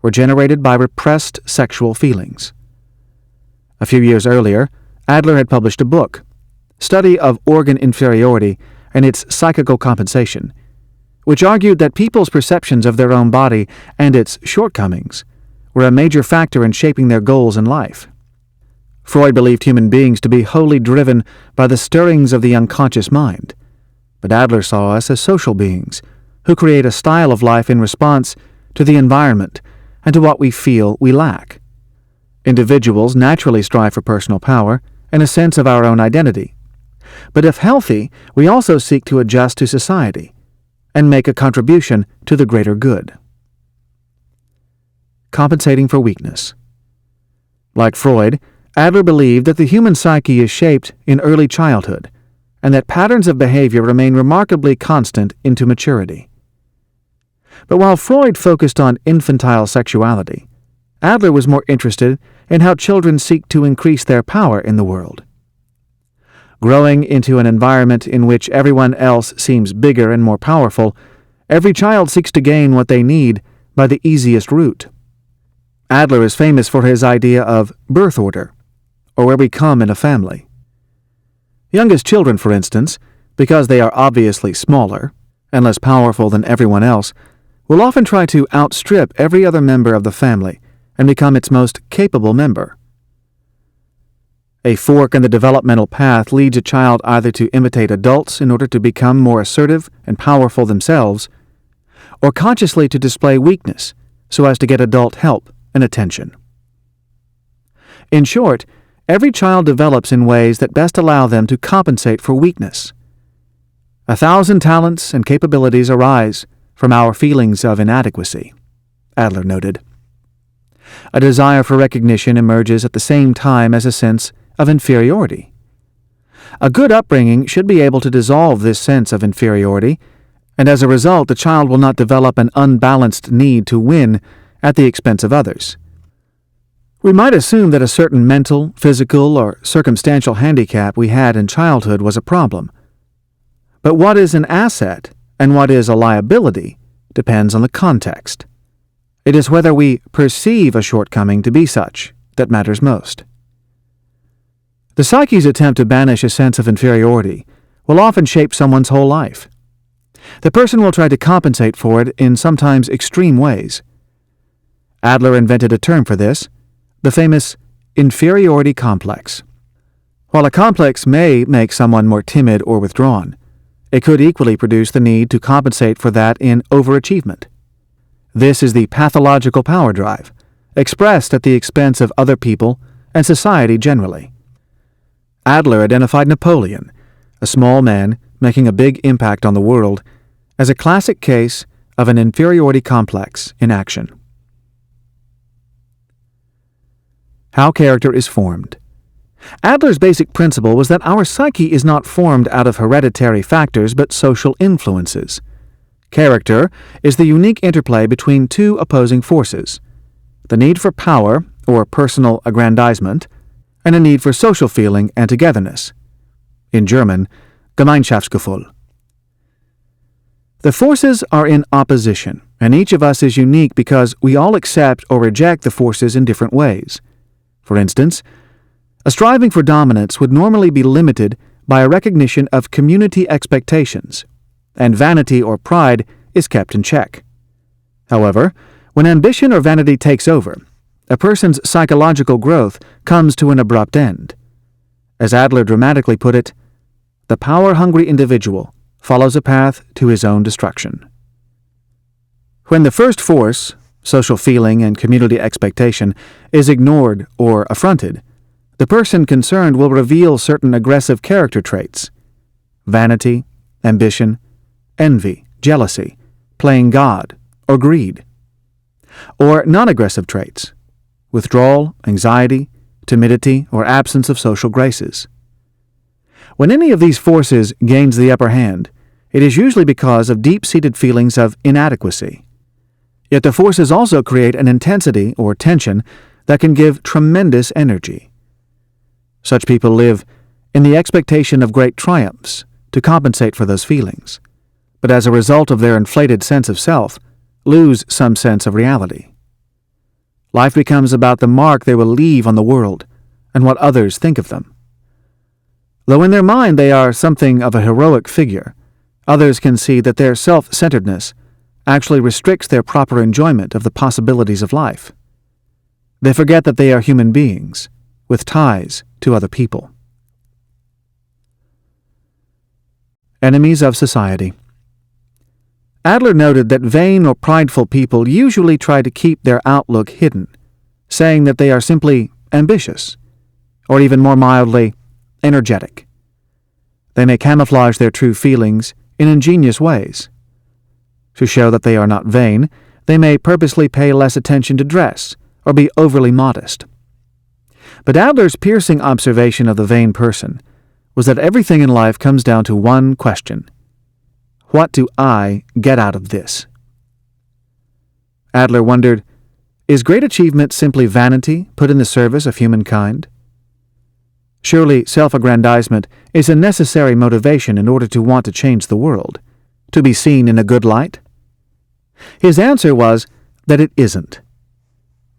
Speaker 1: were generated by repressed sexual feelings. A few years earlier, Adler had published a book, Study of Organ Inferiority and Its Psychical Compensation, which argued that people's perceptions of their own body and its shortcomings were a major factor in shaping their goals in life. Freud believed human beings to be wholly driven by the stirrings of the unconscious mind, but Adler saw us as social beings who create a style of life in response to the environment and to what we feel we lack. Individuals naturally strive for personal power and a sense of our own identity. But if healthy, we also seek to adjust to society and make a contribution to the greater good. Compensating for weakness. Like Freud, Adler believed that the human psyche is shaped in early childhood and that patterns of behavior remain remarkably constant into maturity. But while Freud focused on infantile sexuality, Adler was more interested in how children seek to increase their power in the world. Growing into an environment in which everyone else seems bigger and more powerful, every child seeks to gain what they need by the easiest route. Adler is famous for his idea of birth order, or where we come in a family. Youngest children, for instance, because they are obviously smaller and less powerful than everyone else, will often try to outstrip every other member of the family and become its most capable member. A fork in the developmental path leads a child either to imitate adults in order to become more assertive and powerful themselves, or consciously to display weakness so as to get adult help and attention. In short, every child develops in ways that best allow them to compensate for weakness. 1,000 talents and capabilities arise from our feelings of inadequacy, Adler noted. A desire for recognition emerges at the same time as a sense of inferiority. A good upbringing should be able to dissolve this sense of inferiority, and as a result the child will not develop an unbalanced need to win at the expense of others. We might assume that a certain mental, physical, or circumstantial handicap we had in childhood was a problem. But what is an asset and what is a liability depends on the context. It is whether we perceive a shortcoming to be such that matters most. The psyche's attempt to banish a sense of inferiority will often shape someone's whole life. The person will try to compensate for it in sometimes extreme ways. Adler invented a term for this, the famous inferiority complex. While a complex may make someone more timid or withdrawn, it could equally produce the need to compensate for that in overachievement. This is the pathological power drive, expressed at the expense of other people and society generally. Adler identified Napoleon, a small man making a big impact on the world, as a classic case of an inferiority complex in action. How character is formed. Adler's basic principle was that our psyche is not formed out of hereditary factors but social influences. Character is the unique interplay between two opposing forces, the need for power or personal aggrandizement, and a need for social feeling and togetherness. In German, Gemeinschaftsgefühl. The forces are in opposition, and each of us is unique because we all accept or reject the forces in different ways. For instance, a striving for dominance would normally be limited by a recognition of community expectations, and vanity or pride is kept in check. However, when ambition or vanity takes over, a person's psychological growth comes to an abrupt end. As Adler dramatically put it, the power-hungry individual follows a path to his own destruction. When the first force, social feeling and community expectation, is ignored or affronted, the person concerned will reveal certain aggressive character traits: vanity, ambition, envy, jealousy, playing God, or greed. Or non-aggressive traits: withdrawal, anxiety, timidity, or absence of social graces. When any of these forces gains the upper hand, it is usually because of deep-seated feelings of inadequacy. Yet the forces also create an intensity or tension that can give tremendous energy. Such people live in the expectation of great triumphs to compensate for those feelings, but as a result of their inflated sense of self, lose some sense of reality. Life becomes about the mark they will leave on the world and what others think of them. Though in their mind they are something of a heroic figure, others can see that their self-centeredness actually restricts their proper enjoyment of the possibilities of life. They forget that they are human beings, with ties to other people. Enemies of society. Adler noted that vain or prideful people usually try to keep their outlook hidden, saying that they are simply ambitious, or even more mildly, energetic. They may camouflage their true feelings in ingenious ways. To show that they are not vain, they may purposely pay less attention to dress or be overly modest. But Adler's piercing observation of the vain person was that everything in life comes down to one question: what do I get out of this? Adler wondered, is great achievement simply vanity put in the service of humankind? Surely self-aggrandizement is a necessary motivation in order to want to change the world, to be seen in a good light? His answer was that it isn't.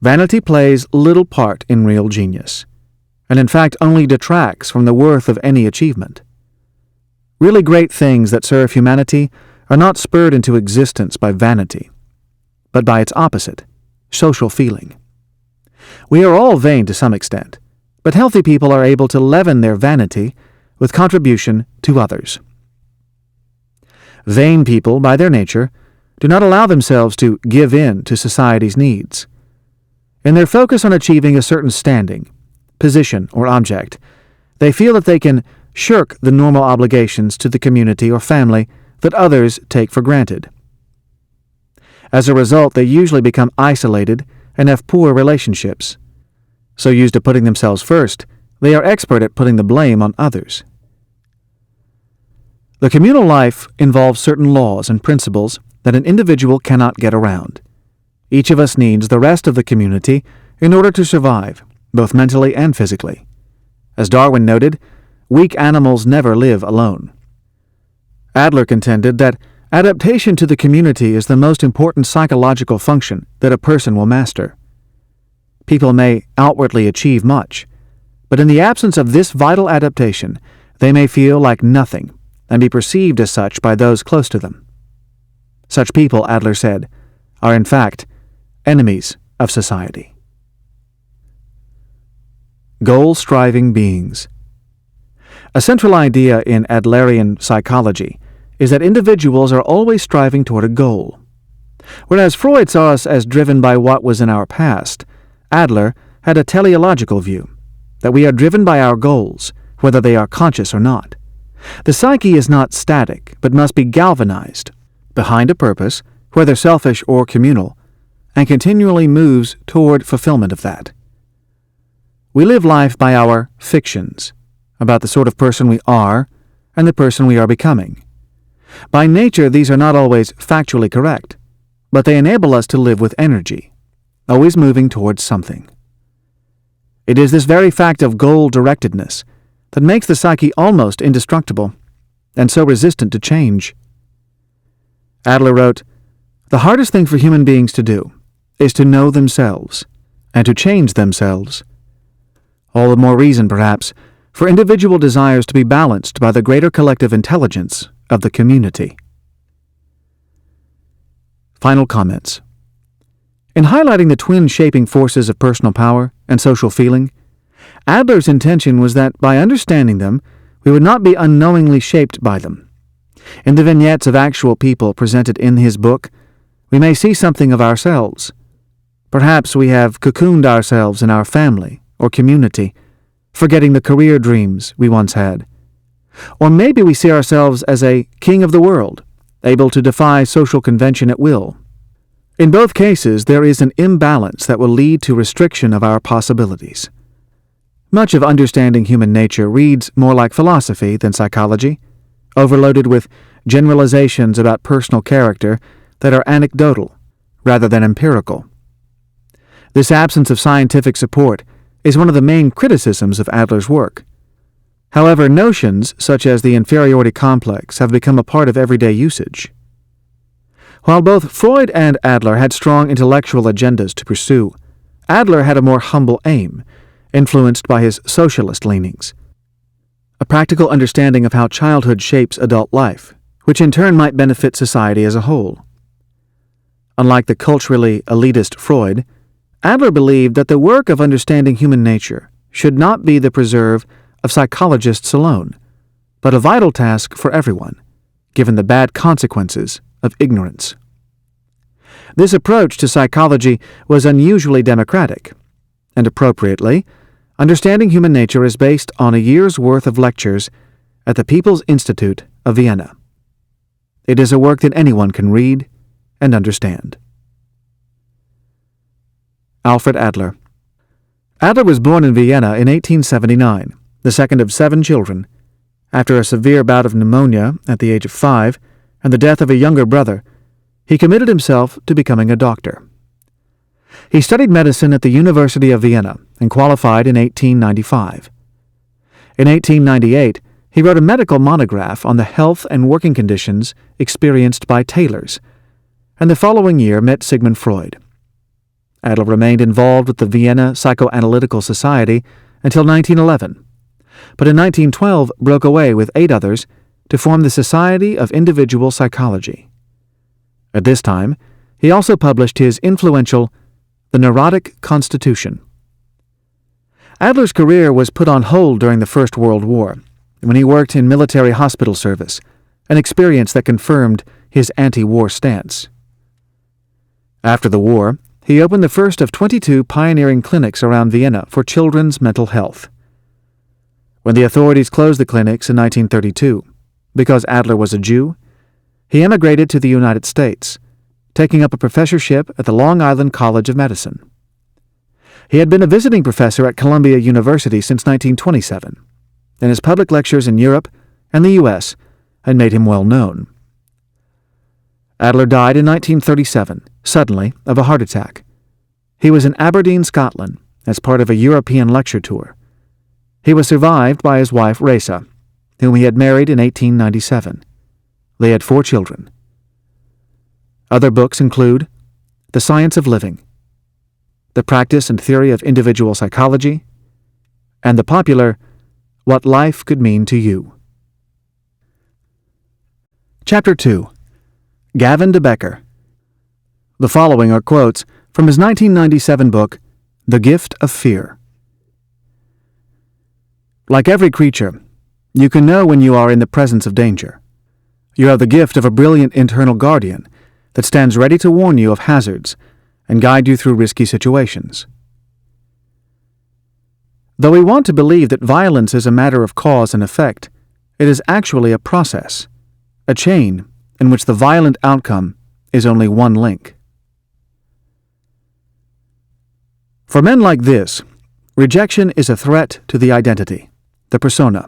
Speaker 1: Vanity plays little part in real genius, and in fact only detracts from the worth of any achievement. Really great things that serve humanity are not spurred into existence by vanity, but by its opposite, social feeling. We are all vain to some extent, but healthy people are able to leaven their vanity with contribution to others. Vain people, by their nature, do not allow themselves to give in to society's needs. In their focus on achieving a certain standing, position, or object, they feel that they can shirk the normal obligations to the community or family that others take for granted. As a result, they usually become isolated and have poor relationships. So used to putting themselves first, they are expert at putting the blame on others. The communal life involves certain laws and principles that an individual cannot get around. Each of us needs the rest of the community in order to survive, both mentally and physically. As Darwin noted, weak animals never live alone. Adler contended that adaptation to the community is the most important psychological function that a person will master. People may outwardly achieve much, but in the absence of this vital adaptation, they may feel like nothing and be perceived as such by those close to them. Such people, Adler said, are in fact enemies of society. Goal-striving beings. A central idea in Adlerian psychology is that individuals are always striving toward a goal. Whereas Freud saw us as driven by what was in our past, Adler had a teleological view, that we are driven by our goals, whether they are conscious or not. The psyche is not static, but must be galvanized behind a purpose, whether selfish or communal, and continually moves toward fulfillment of that. We live life by our fictions, about the sort of person we are and the person we are becoming. By nature, these are not always factually correct, but they enable us to live with energy, always moving towards something. It is this very fact of goal-directedness that makes the psyche almost indestructible and so resistant to change. Adler wrote, "The hardest thing for human beings to do is to know themselves and to change themselves. All the more reason, perhaps, for individual desires to be balanced by the greater collective intelligence of the community." Final comments. In highlighting the twin shaping forces of personal power and social feeling, Adler's intention was that by understanding them, we would not be unknowingly shaped by them. In the vignettes of actual people presented in his book, we may see something of ourselves. Perhaps we have cocooned ourselves in our family or community, forgetting the career dreams we once had. Or maybe we see ourselves as a king of the world, able to defy social convention at will. In both cases, there is an imbalance that will lead to restriction of our possibilities. Much of understanding human nature reads more like philosophy than psychology, overloaded with generalizations about personal character that are anecdotal rather than empirical. This absence of scientific support is one of the main criticisms of Adler's work. However, notions such as the inferiority complex have become a part of everyday usage. While both Freud and Adler had strong intellectual agendas to pursue, Adler had a more humble aim, influenced by his socialist leanings. A practical understanding of how childhood shapes adult life, which in turn might benefit society as a whole. Unlike the culturally elitist Freud, Adler believed that the work of understanding human nature should not be the preserve of psychologists alone, but a vital task for everyone, given the bad consequences of ignorance. This approach to psychology was unusually democratic, and appropriately, Understanding Human Nature is based on a year's worth of lectures at the People's Institute of Vienna. It is a work that anyone can read and understand. Alfred Adler. Adler was born in Vienna in 1879, the second of 7 children. After a severe bout of pneumonia at the age of 5 and the death of a younger brother, he committed himself to becoming a doctor. He studied medicine at the University of Vienna and qualified in 1895. In 1898, he wrote a medical monograph on the health and working conditions experienced by tailors, and the following year met Sigmund Freud. Adler remained involved with the Vienna Psychoanalytical Society until 1911, but in 1912 broke away with 8 others to form the Society of Individual Psychology. At this time, he also published his influential The Neurotic Constitution. Adler's career was put on hold during the First World War, when he worked in military hospital service, an experience that confirmed his anti-war stance. After the war, he opened the first of 22 pioneering clinics around Vienna for children's mental health. When the authorities closed the clinics in 1932, because Adler was a Jew, he emigrated to the United States, taking up a professorship at the Long Island College of Medicine. He had been a visiting professor at Columbia University since 1927, and his public lectures in Europe and the U.S. had made him well known. Adler died in 1937, suddenly, of a heart attack. He was in Aberdeen, Scotland, as part of a European lecture tour. He was survived by his wife, Reza, whom he had married in 1897. They had 4 children. Other books include The Science of Living, The Practice and Theory of Individual Psychology, and the popular What Life Could Mean to You. Chapter 2. Gavin de Becker. The following are quotes from his 1997 book, The Gift of Fear. Like every creature, you can know when you are in the presence of danger. You have the gift of a brilliant internal guardian that stands ready to warn you of hazards and guide you through risky situations. Though we want to believe that violence is a matter of cause and effect, it is actually a process, a chain in which the violent outcome is only one link. For men like this, rejection is a threat to the identity, the persona,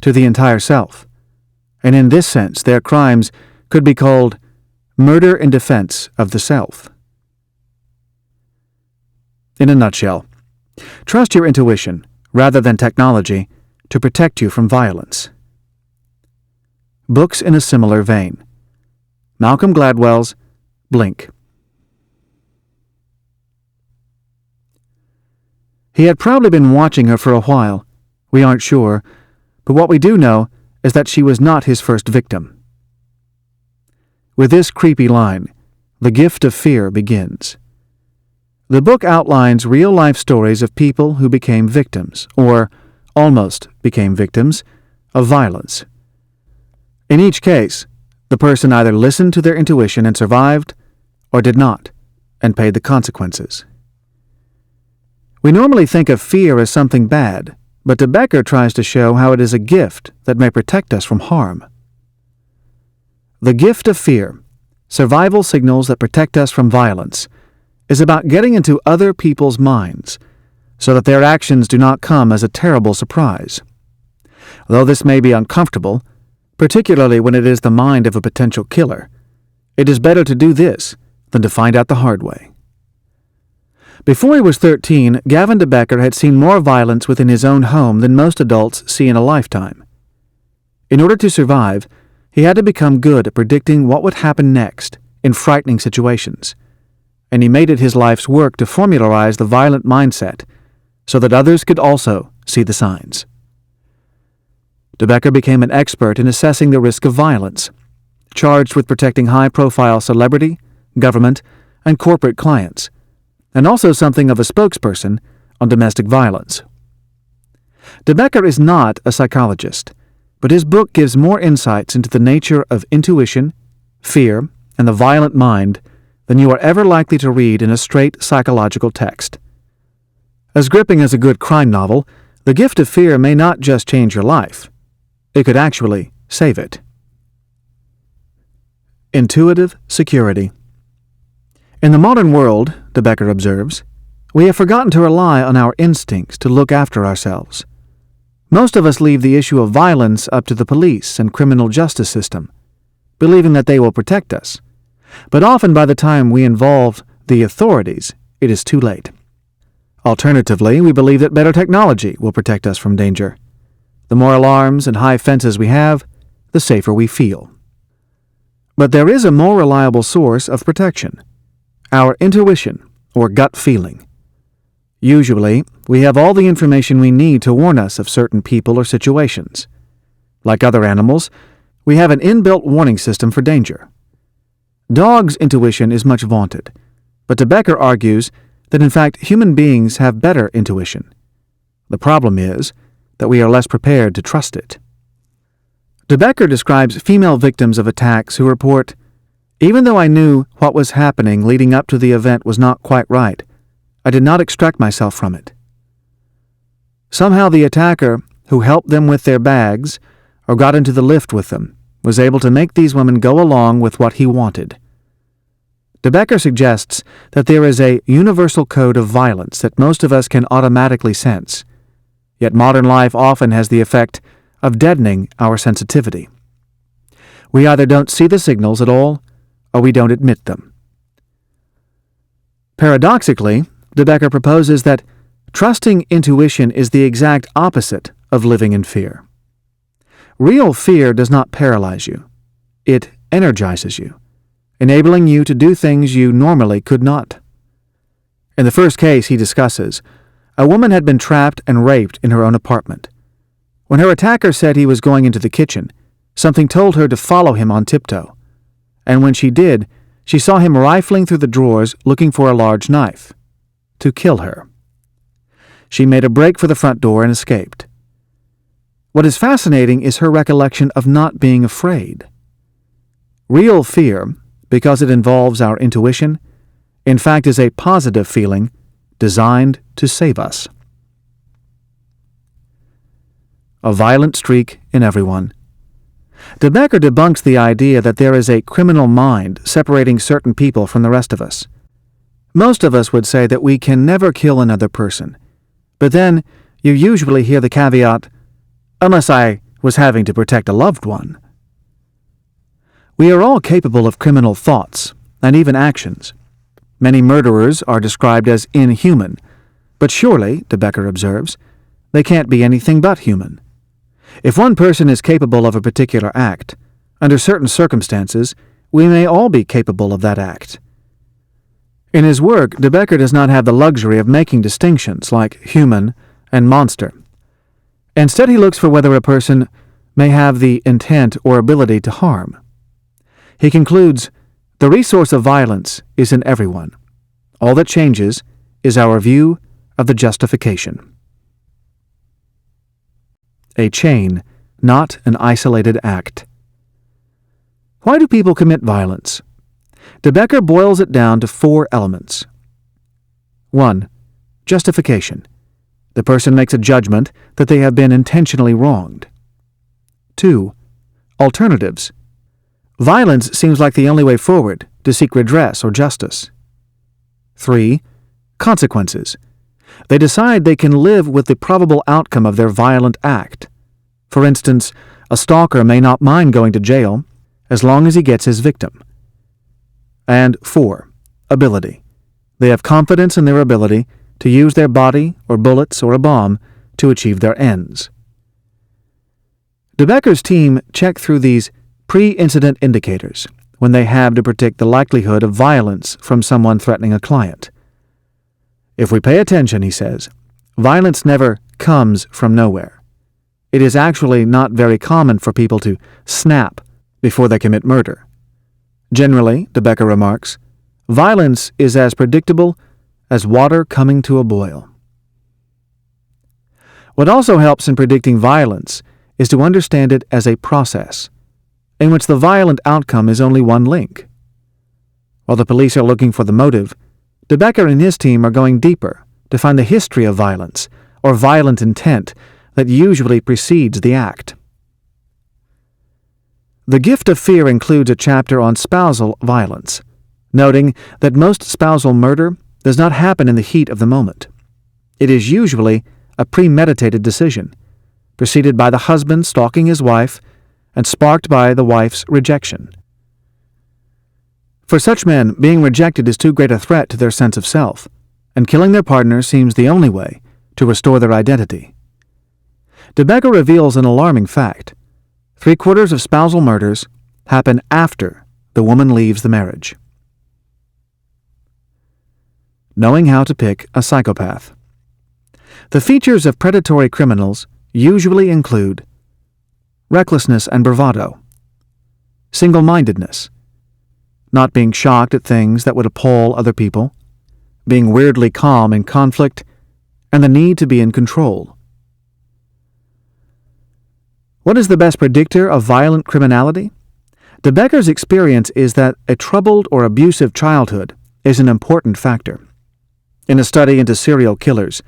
Speaker 1: to the entire self, and in this sense their crimes could be called murder in defense of the self. In a nutshell, trust your intuition rather than technology to protect you from violence. Books in a similar vein. Malcolm Gladwell's Blink. He had probably been watching her for a while. We aren't sure, but what we do know is that she was not his first victim. With this creepy line, The Gift of Fear begins. The book outlines real-life stories of people who became victims, or almost became victims, of violence. In each case, the person either listened to their intuition and survived, or did not, and paid the consequences. We normally think of fear as something bad, but de Becker tries to show how it is a gift that may protect us from harm. The Gift of Fear, Survival Signals that Protect Us from Violence, is about getting into other people's minds so that their actions do not come as a terrible surprise. Though this may be uncomfortable, particularly when it is the mind of a potential killer, it is better to do this than to find out the hard way. Before he was 13, Gavin de Becker had seen more violence within his own home than most adults see in a lifetime. In order to survive, he had to become good at predicting what would happen next in frightening situations, and he made it his life's work to formularize the violent mindset so that others could also see the signs. De Becker became an expert in assessing the risk of violence, charged with protecting high-profile celebrity, government, and corporate clients, and also something of a spokesperson on domestic violence. De Becker is not a psychologist, but his book gives more insights into the nature of intuition, fear, and the violent mind than you are ever likely to read in a straight psychological text. As gripping as a good crime novel, The Gift of Fear may not just change your life. It could actually save it. Intuitive security. In the modern world, De Becker observes, we have forgotten to rely on our instincts to look after ourselves. Most of us leave the issue of violence up to the police and criminal justice system, believing that they will protect us. But often by the time we involve the authorities, it is too late. Alternatively, we believe that better technology will protect us from danger. The more alarms and high fences we have, the safer we feel. But there is a more reliable source of protection: our intuition, or gut feeling. Usually, we have all the information we need to warn us of certain people or situations. Like other animals, we have an inbuilt warning system for danger. Dogs' intuition is much vaunted, but De Becker argues that in fact human beings have better intuition. The problem is that we are less prepared to trust it. De Becker describes female victims of attacks who report, "Even though I knew what was happening leading up to the event was not quite right, I did not extract myself from it." Somehow the attacker, who helped them with their bags or got into the lift with them, was able to make these women go along with what he wanted. De Becker suggests that there is a universal code of violence that most of us can automatically sense, yet modern life often has the effect of deadening our sensitivity. We either don't see the signals at all, or we don't admit them. Paradoxically, De Becker proposes that trusting intuition is the exact opposite of living in fear. Real fear does not paralyze you. It energizes you, enabling you to do things you normally could not. In the first case he discusses, a woman had been trapped and raped in her own apartment. When her attacker said he was going into the kitchen, something told her to follow him on tiptoe, and when she did, she saw him rifling through the drawers looking for a large knife, to kill her. She made a break for the front door and escaped. What is fascinating is her recollection of not being afraid. Real fear, because it involves our intuition, in fact is a positive feeling designed to save us. A violent streak in everyone. De Becker debunks the idea that there is a criminal mind separating certain people from the rest of us. Most of us would say that we can never kill another person, but then you usually hear the caveat, "unless I was having to protect a loved one." We are all capable of criminal thoughts and even actions. Many murderers are described as inhuman, but surely, De Becker observes, they can't be anything but human. If one person is capable of a particular act, under certain circumstances, we may all be capable of that act. In his work, De Becker does not have the luxury of making distinctions like human and monster. Instead, he looks for whether a person may have the intent or ability to harm. He concludes, the resource of violence is in everyone. All that changes is our view of the justification. A chain, not an isolated act. Why do people commit violence? De Becker boils it down to 4 elements. 1. Justification. The person makes a judgment that they have been intentionally wronged. 2. Alternatives. Violence seems like the only way forward to seek redress or justice. 3. Consequences. They decide they can live with the probable outcome of their violent act. For instance, a stalker may not mind going to jail as long as he gets his victim. And 4. Ability. They have confidence in their ability to use their body or bullets or a bomb to achieve their ends. De Becker's team check through these pre-incident indicators when they have to predict the likelihood of violence from someone threatening a client. If we pay attention, he says, violence never comes from nowhere. It is actually not very common for people to snap before they commit murder. Generally, De Becker remarks, violence is as predictable as water coming to a boil. What also helps in predicting violence is to understand it as a process, in which the violent outcome is only one link. While the police are looking for the motive, De Becker and his team are going deeper to find the history of violence, or violent intent, that usually precedes the act. The Gift of Fear includes a chapter on spousal violence, noting that most spousal murder does not happen in the heat of the moment. It is usually a premeditated decision, preceded by the husband stalking his wife and sparked by the wife's rejection. For such men, being rejected is too great a threat to their sense of self, and killing their partner seems the only way to restore their identity. De Becker reveals an alarming fact. 3/4 of spousal murders happen after the woman leaves the marriage. Knowing how to pick a psychopath. The features of predatory criminals usually include recklessness and bravado, single-mindedness, not being shocked at things that would appall other people, being weirdly calm in conflict, and the need to be in control. What is the best predictor of violent criminality? De Becker's experience is that a troubled or abusive childhood is an important factor. In a study into serial killers,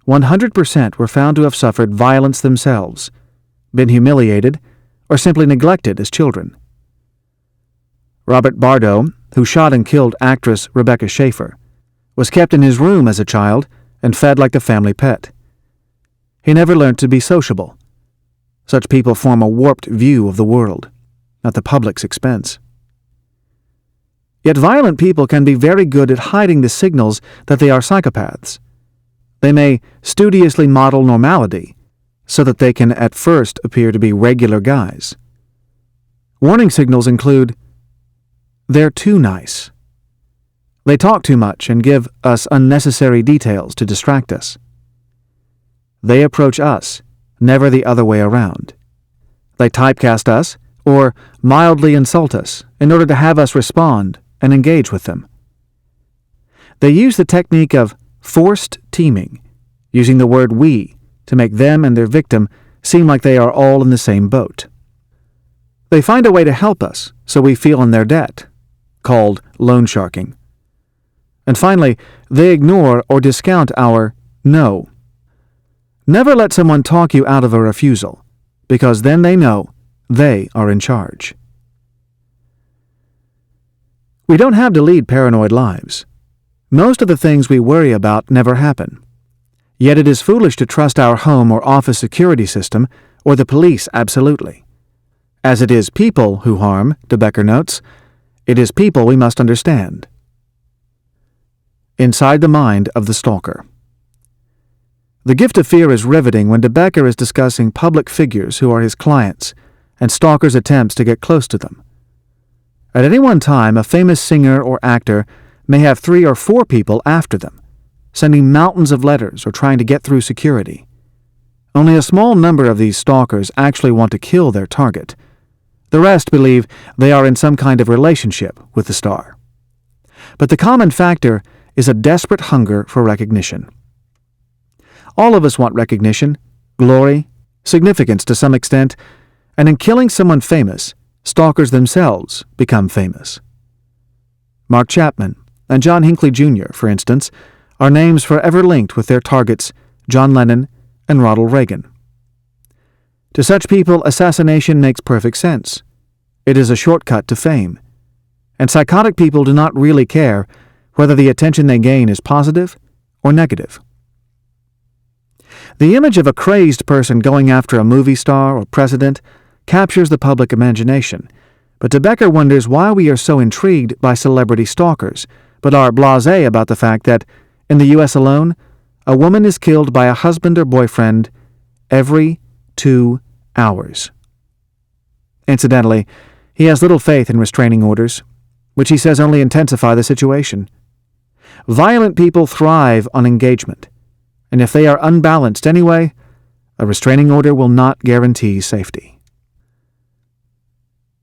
Speaker 1: 100% were found to have suffered violence themselves, been humiliated, or simply neglected as children. Robert Bardo, who shot and killed actress Rebecca Schaeffer, was kept in his room as a child and fed like the family pet. He never learned to be sociable. Such people form a warped view of the world, at the public's expense. Yet violent people can be very good at hiding the signals that they are psychopaths. They may studiously model normality, so that they can at first appear to be regular guys. Warning signals include, they're too nice. They talk too much and give us unnecessary details to distract us. They approach us, never the other way around. They typecast us or mildly insult us in order to have us respond and engage with them. They use the technique of forced teaming, using the word we to make them and their victim seem like they are all in the same boat. They find a way to help us so we feel in their debt, called loan sharking. And finally, they ignore or discount our no. Never let someone talk you out of a refusal, because then they know they are in charge. We don't have to lead paranoid lives. Most of the things we worry about never happen. Yet it is foolish to trust our home or office security system or the police absolutely. As it is people who harm, De Becker notes, it is people we must understand. Inside the mind of the stalker. The Gift of Fear is riveting when De Becker is discussing public figures who are his clients and stalkers' attempts to get close to them. At any one time, a famous singer or actor may have 3 or 4 people after them, sending mountains of letters or trying to get through security. Only a small number of these stalkers actually want to kill their target. The rest believe they are in some kind of relationship with the star. But the common factor is a desperate hunger for recognition. All of us want recognition, glory, significance to some extent, and in killing someone famous, stalkers themselves become famous. Mark Chapman and John Hinckley Jr., for instance, are names forever linked with their targets, John Lennon and Ronald Reagan. To such people, assassination makes perfect sense. It is a shortcut to fame. And psychotic people do not really care whether the attention they gain is positive or negative. The image of a crazed person going after a movie star or president captures the public imagination, but De Becker wonders why we are so intrigued by celebrity stalkers, but are blasé about the fact that, in the U.S. alone, a woman is killed by a husband or boyfriend every 2 hours. Incidentally, he has little faith in restraining orders, which he says only intensify the situation. Violent people thrive on engagement, and if they are unbalanced anyway, a restraining order will not guarantee safety.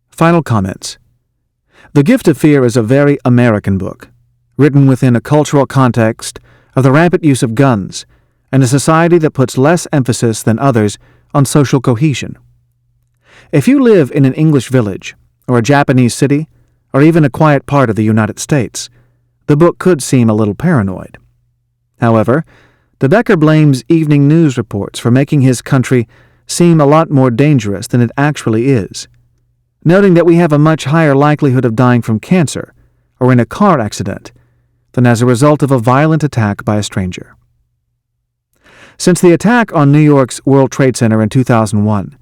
Speaker 1: Final comments. The Gift of Fear is a very American book, written within a cultural context of the rampant use of guns and a society that puts less emphasis than others on social cohesion. If you live in an English village, or a Japanese city, or even a quiet part of the United States, the book could seem a little paranoid. However, de Becker blames evening news reports for making his country seem a lot more dangerous than it actually is, noting that we have a much higher likelihood of dying from cancer or in a car accident than as a result of a violent attack by a stranger. Since the attack on New York's World Trade Center in 2001,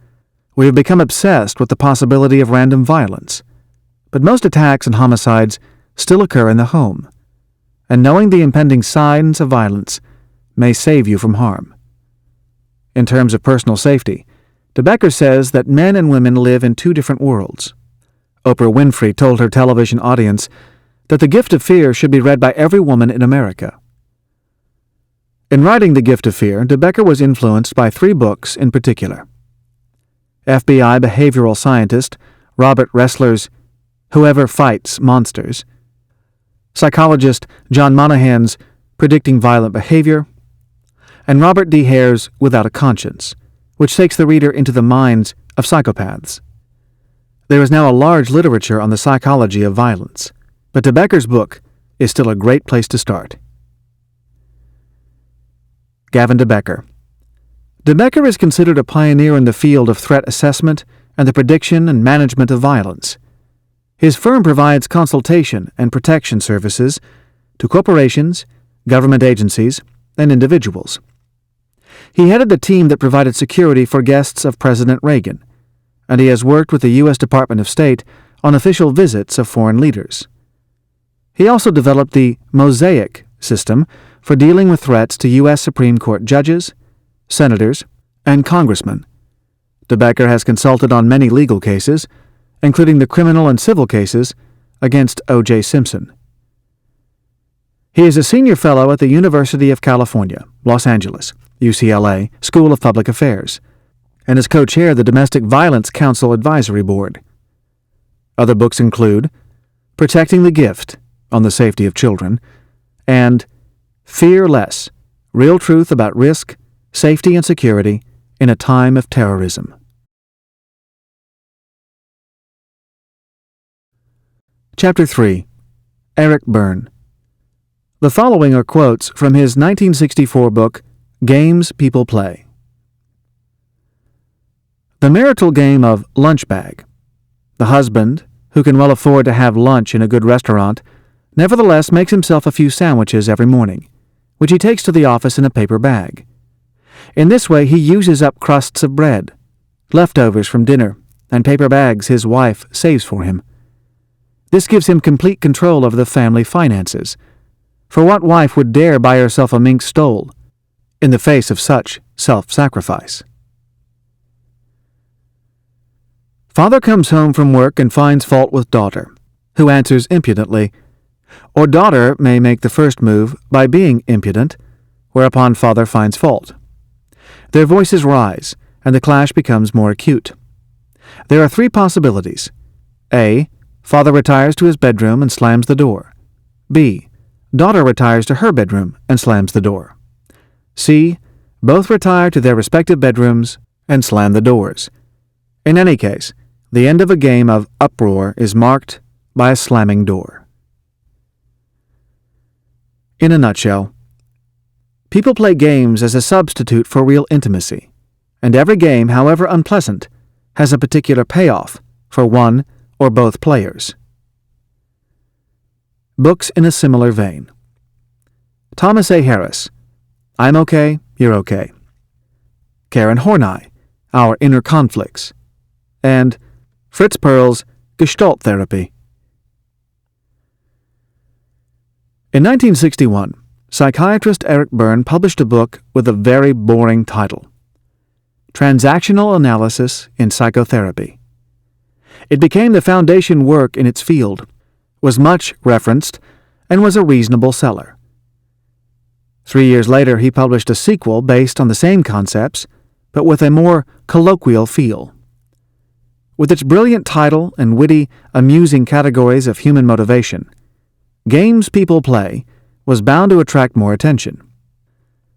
Speaker 1: we have become obsessed with the possibility of random violence, but most attacks and homicides still occur in the home, and knowing the impending signs of violence may save you from harm. In terms of personal safety, de Becker says that men and women live in two different worlds. Oprah Winfrey told her television audience that The Gift of Fear should be read by every woman in America. In writing The Gift of Fear, de Becker was influenced by 3 books in particular. FBI behavioral scientist Robert Ressler's Whoever Fights Monsters, psychologist John Monahan's Predicting Violent Behavior, and Robert D. Hare's Without a Conscience, which takes the reader into the minds of psychopaths. There is now a large literature on the psychology of violence, but de Becker's book is still a great place to start. Gavin de Becker. De Becker is considered a pioneer in the field of threat assessment and the prediction and management of violence. His firm provides consultation and protection services to corporations, government agencies, and individuals. He headed the team that provided security for guests of President Reagan, and he has worked with the U.S. Department of State on official visits of foreign leaders. He also developed the Mosaic system for dealing with threats to U.S. Supreme Court judges, senators, and congressmen. De Becker has consulted on many legal cases, including the criminal and civil cases against O.J. Simpson. He is a senior fellow at the University of California, Los Angeles, UCLA, School of Public Affairs, and has co-chaired the Domestic Violence Council Advisory Board. Other books include Protecting the Gift, on the Safety of Children, and Fear Less, Real Truth About Risk, Safety and Security in a Time of Terrorism. Chapter 3. Eric Berne. The following are quotes from his 1964 book, Games People Play. The marital game of lunch bag. The husband, who can well afford to have lunch in a good restaurant, nevertheless makes himself a few sandwiches every morning, which he takes to the office in a paper bag. In this way he uses up crusts of bread, leftovers from dinner, and paper bags his wife saves for him. This gives him complete control over the family finances, for what wife would dare buy herself a mink stole in the face of such self-sacrifice? Father comes home from work and finds fault with daughter, who answers impudently, or daughter may make the first move by being impudent, whereupon father finds fault. Their voices rise, and the clash becomes more acute. There are 3 possibilities. A. Father retires to his bedroom and slams the door. B. Daughter retires to her bedroom and slams the door. C. Both retire to their respective bedrooms and slam the doors. In any case, the end of a game of uproar is marked by a slamming door. In a nutshell, people play games as a substitute for real intimacy, and every game, however unpleasant, has a particular payoff for one or both players. Books in a similar vein. Thomas A. Harris, I'm Okay, You're Okay. Karen Horney, Our Inner Conflicts. And Fritz Perls' Gestalt Therapy. In 1961, psychiatrist Eric Berne published a book with a very boring title, Transactional Analysis in Psychotherapy. It became the foundation work in its field, was much referenced, and was a reasonable seller. 3 years later, he published a sequel based on the same concepts, but with a more colloquial feel. With its brilliant title and witty, amusing categories of human motivation, Games People Play was bound to attract more attention.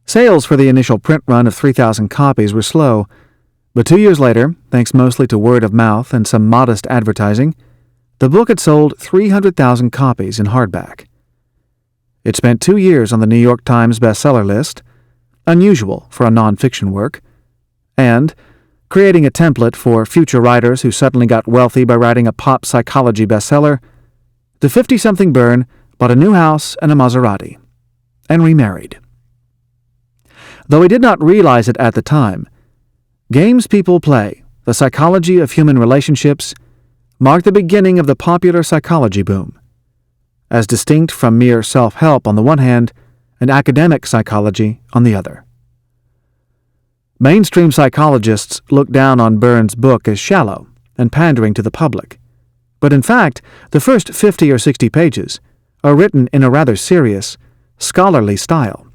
Speaker 1: Sales for the initial print run of 3,000 copies were slow, but 2 years later, thanks mostly to word of mouth and some modest advertising, the book had sold 300,000 copies in hardback. It spent 2 years on the New York Times bestseller list, unusual for a nonfiction work, and, creating a template for future writers who suddenly got wealthy by writing a pop psychology bestseller, the 50-something Byrne bought a new house and a Maserati, and remarried. Though he did not realize it at the time, Games People Play, The Psychology of Human Relationships, marked the beginning of the popular psychology boom, as distinct from mere self-help on the one hand and academic psychology on the other. Mainstream psychologists look down on Byrne's book as shallow and pandering to the public, but in fact, the first 50 or 60 pages are written in a rather serious, scholarly style.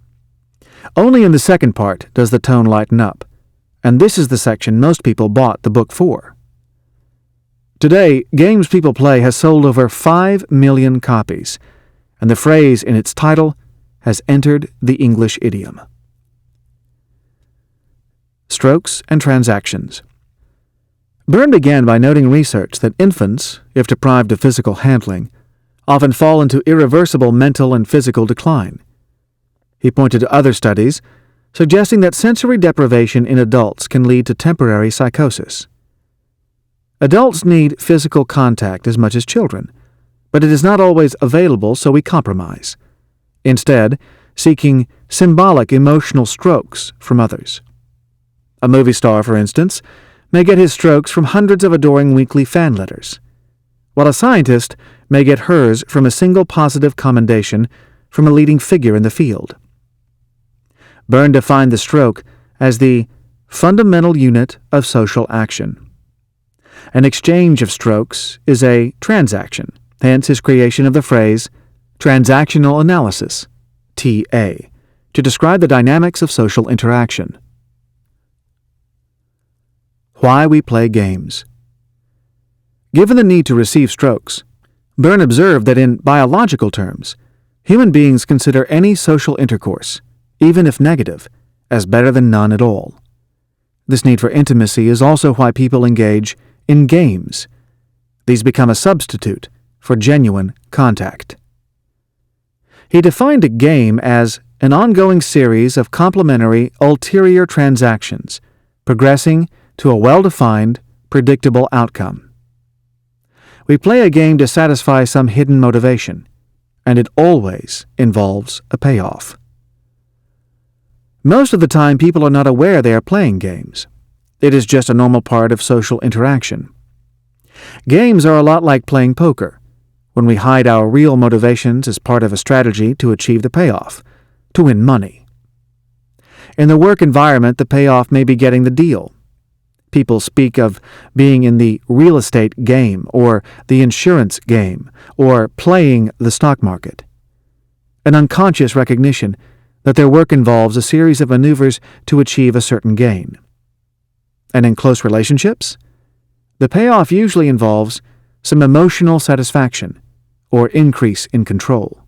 Speaker 1: Only in the second part does the tone lighten up, and this is the section most people bought the book for. Today, Games People Play has sold over 5 million copies, and the phrase in its title has entered the English idiom. Strokes and Transactions. Byrne began by noting research that infants, if deprived of physical handling, often fall into irreversible mental and physical decline. He pointed to other studies suggesting that sensory deprivation in adults can lead to temporary psychosis. Adults need physical contact as much as children, but it is not always available, so we compromise, instead seeking symbolic emotional strokes from others. A movie star, for instance, may get his strokes from hundreds of adoring weekly fan letters, while a scientist may get hers from a single positive commendation from a leading figure in the field. Byrne defined the stroke as the fundamental unit of social action. An exchange of strokes is a transaction, hence his creation of the phrase transactional analysis, TA, to describe the dynamics of social interaction. Why we play games. Given the need to receive strokes, Byrne observed that in biological terms, human beings consider any social intercourse, even if negative, as better than none at all. This need for intimacy is also why people engage in games. These become a substitute for genuine contact. He defined a game as an ongoing series of complementary ulterior transactions, progressing to a well-defined, predictable outcome. We play a game to satisfy some hidden motivation, and it always involves a payoff. Most of the time, people are not aware they are playing games. It is just a normal part of social interaction. Games are a lot like playing poker, when we hide our real motivations as part of a strategy to achieve the payoff, to win money. In the work environment, the payoff may be getting the deal. People speak of being in the real estate game, or the insurance game, or playing the stock market. An unconscious recognition that their work involves a series of maneuvers to achieve a certain gain. And in close relationships, the payoff usually involves some emotional satisfaction or increase in control.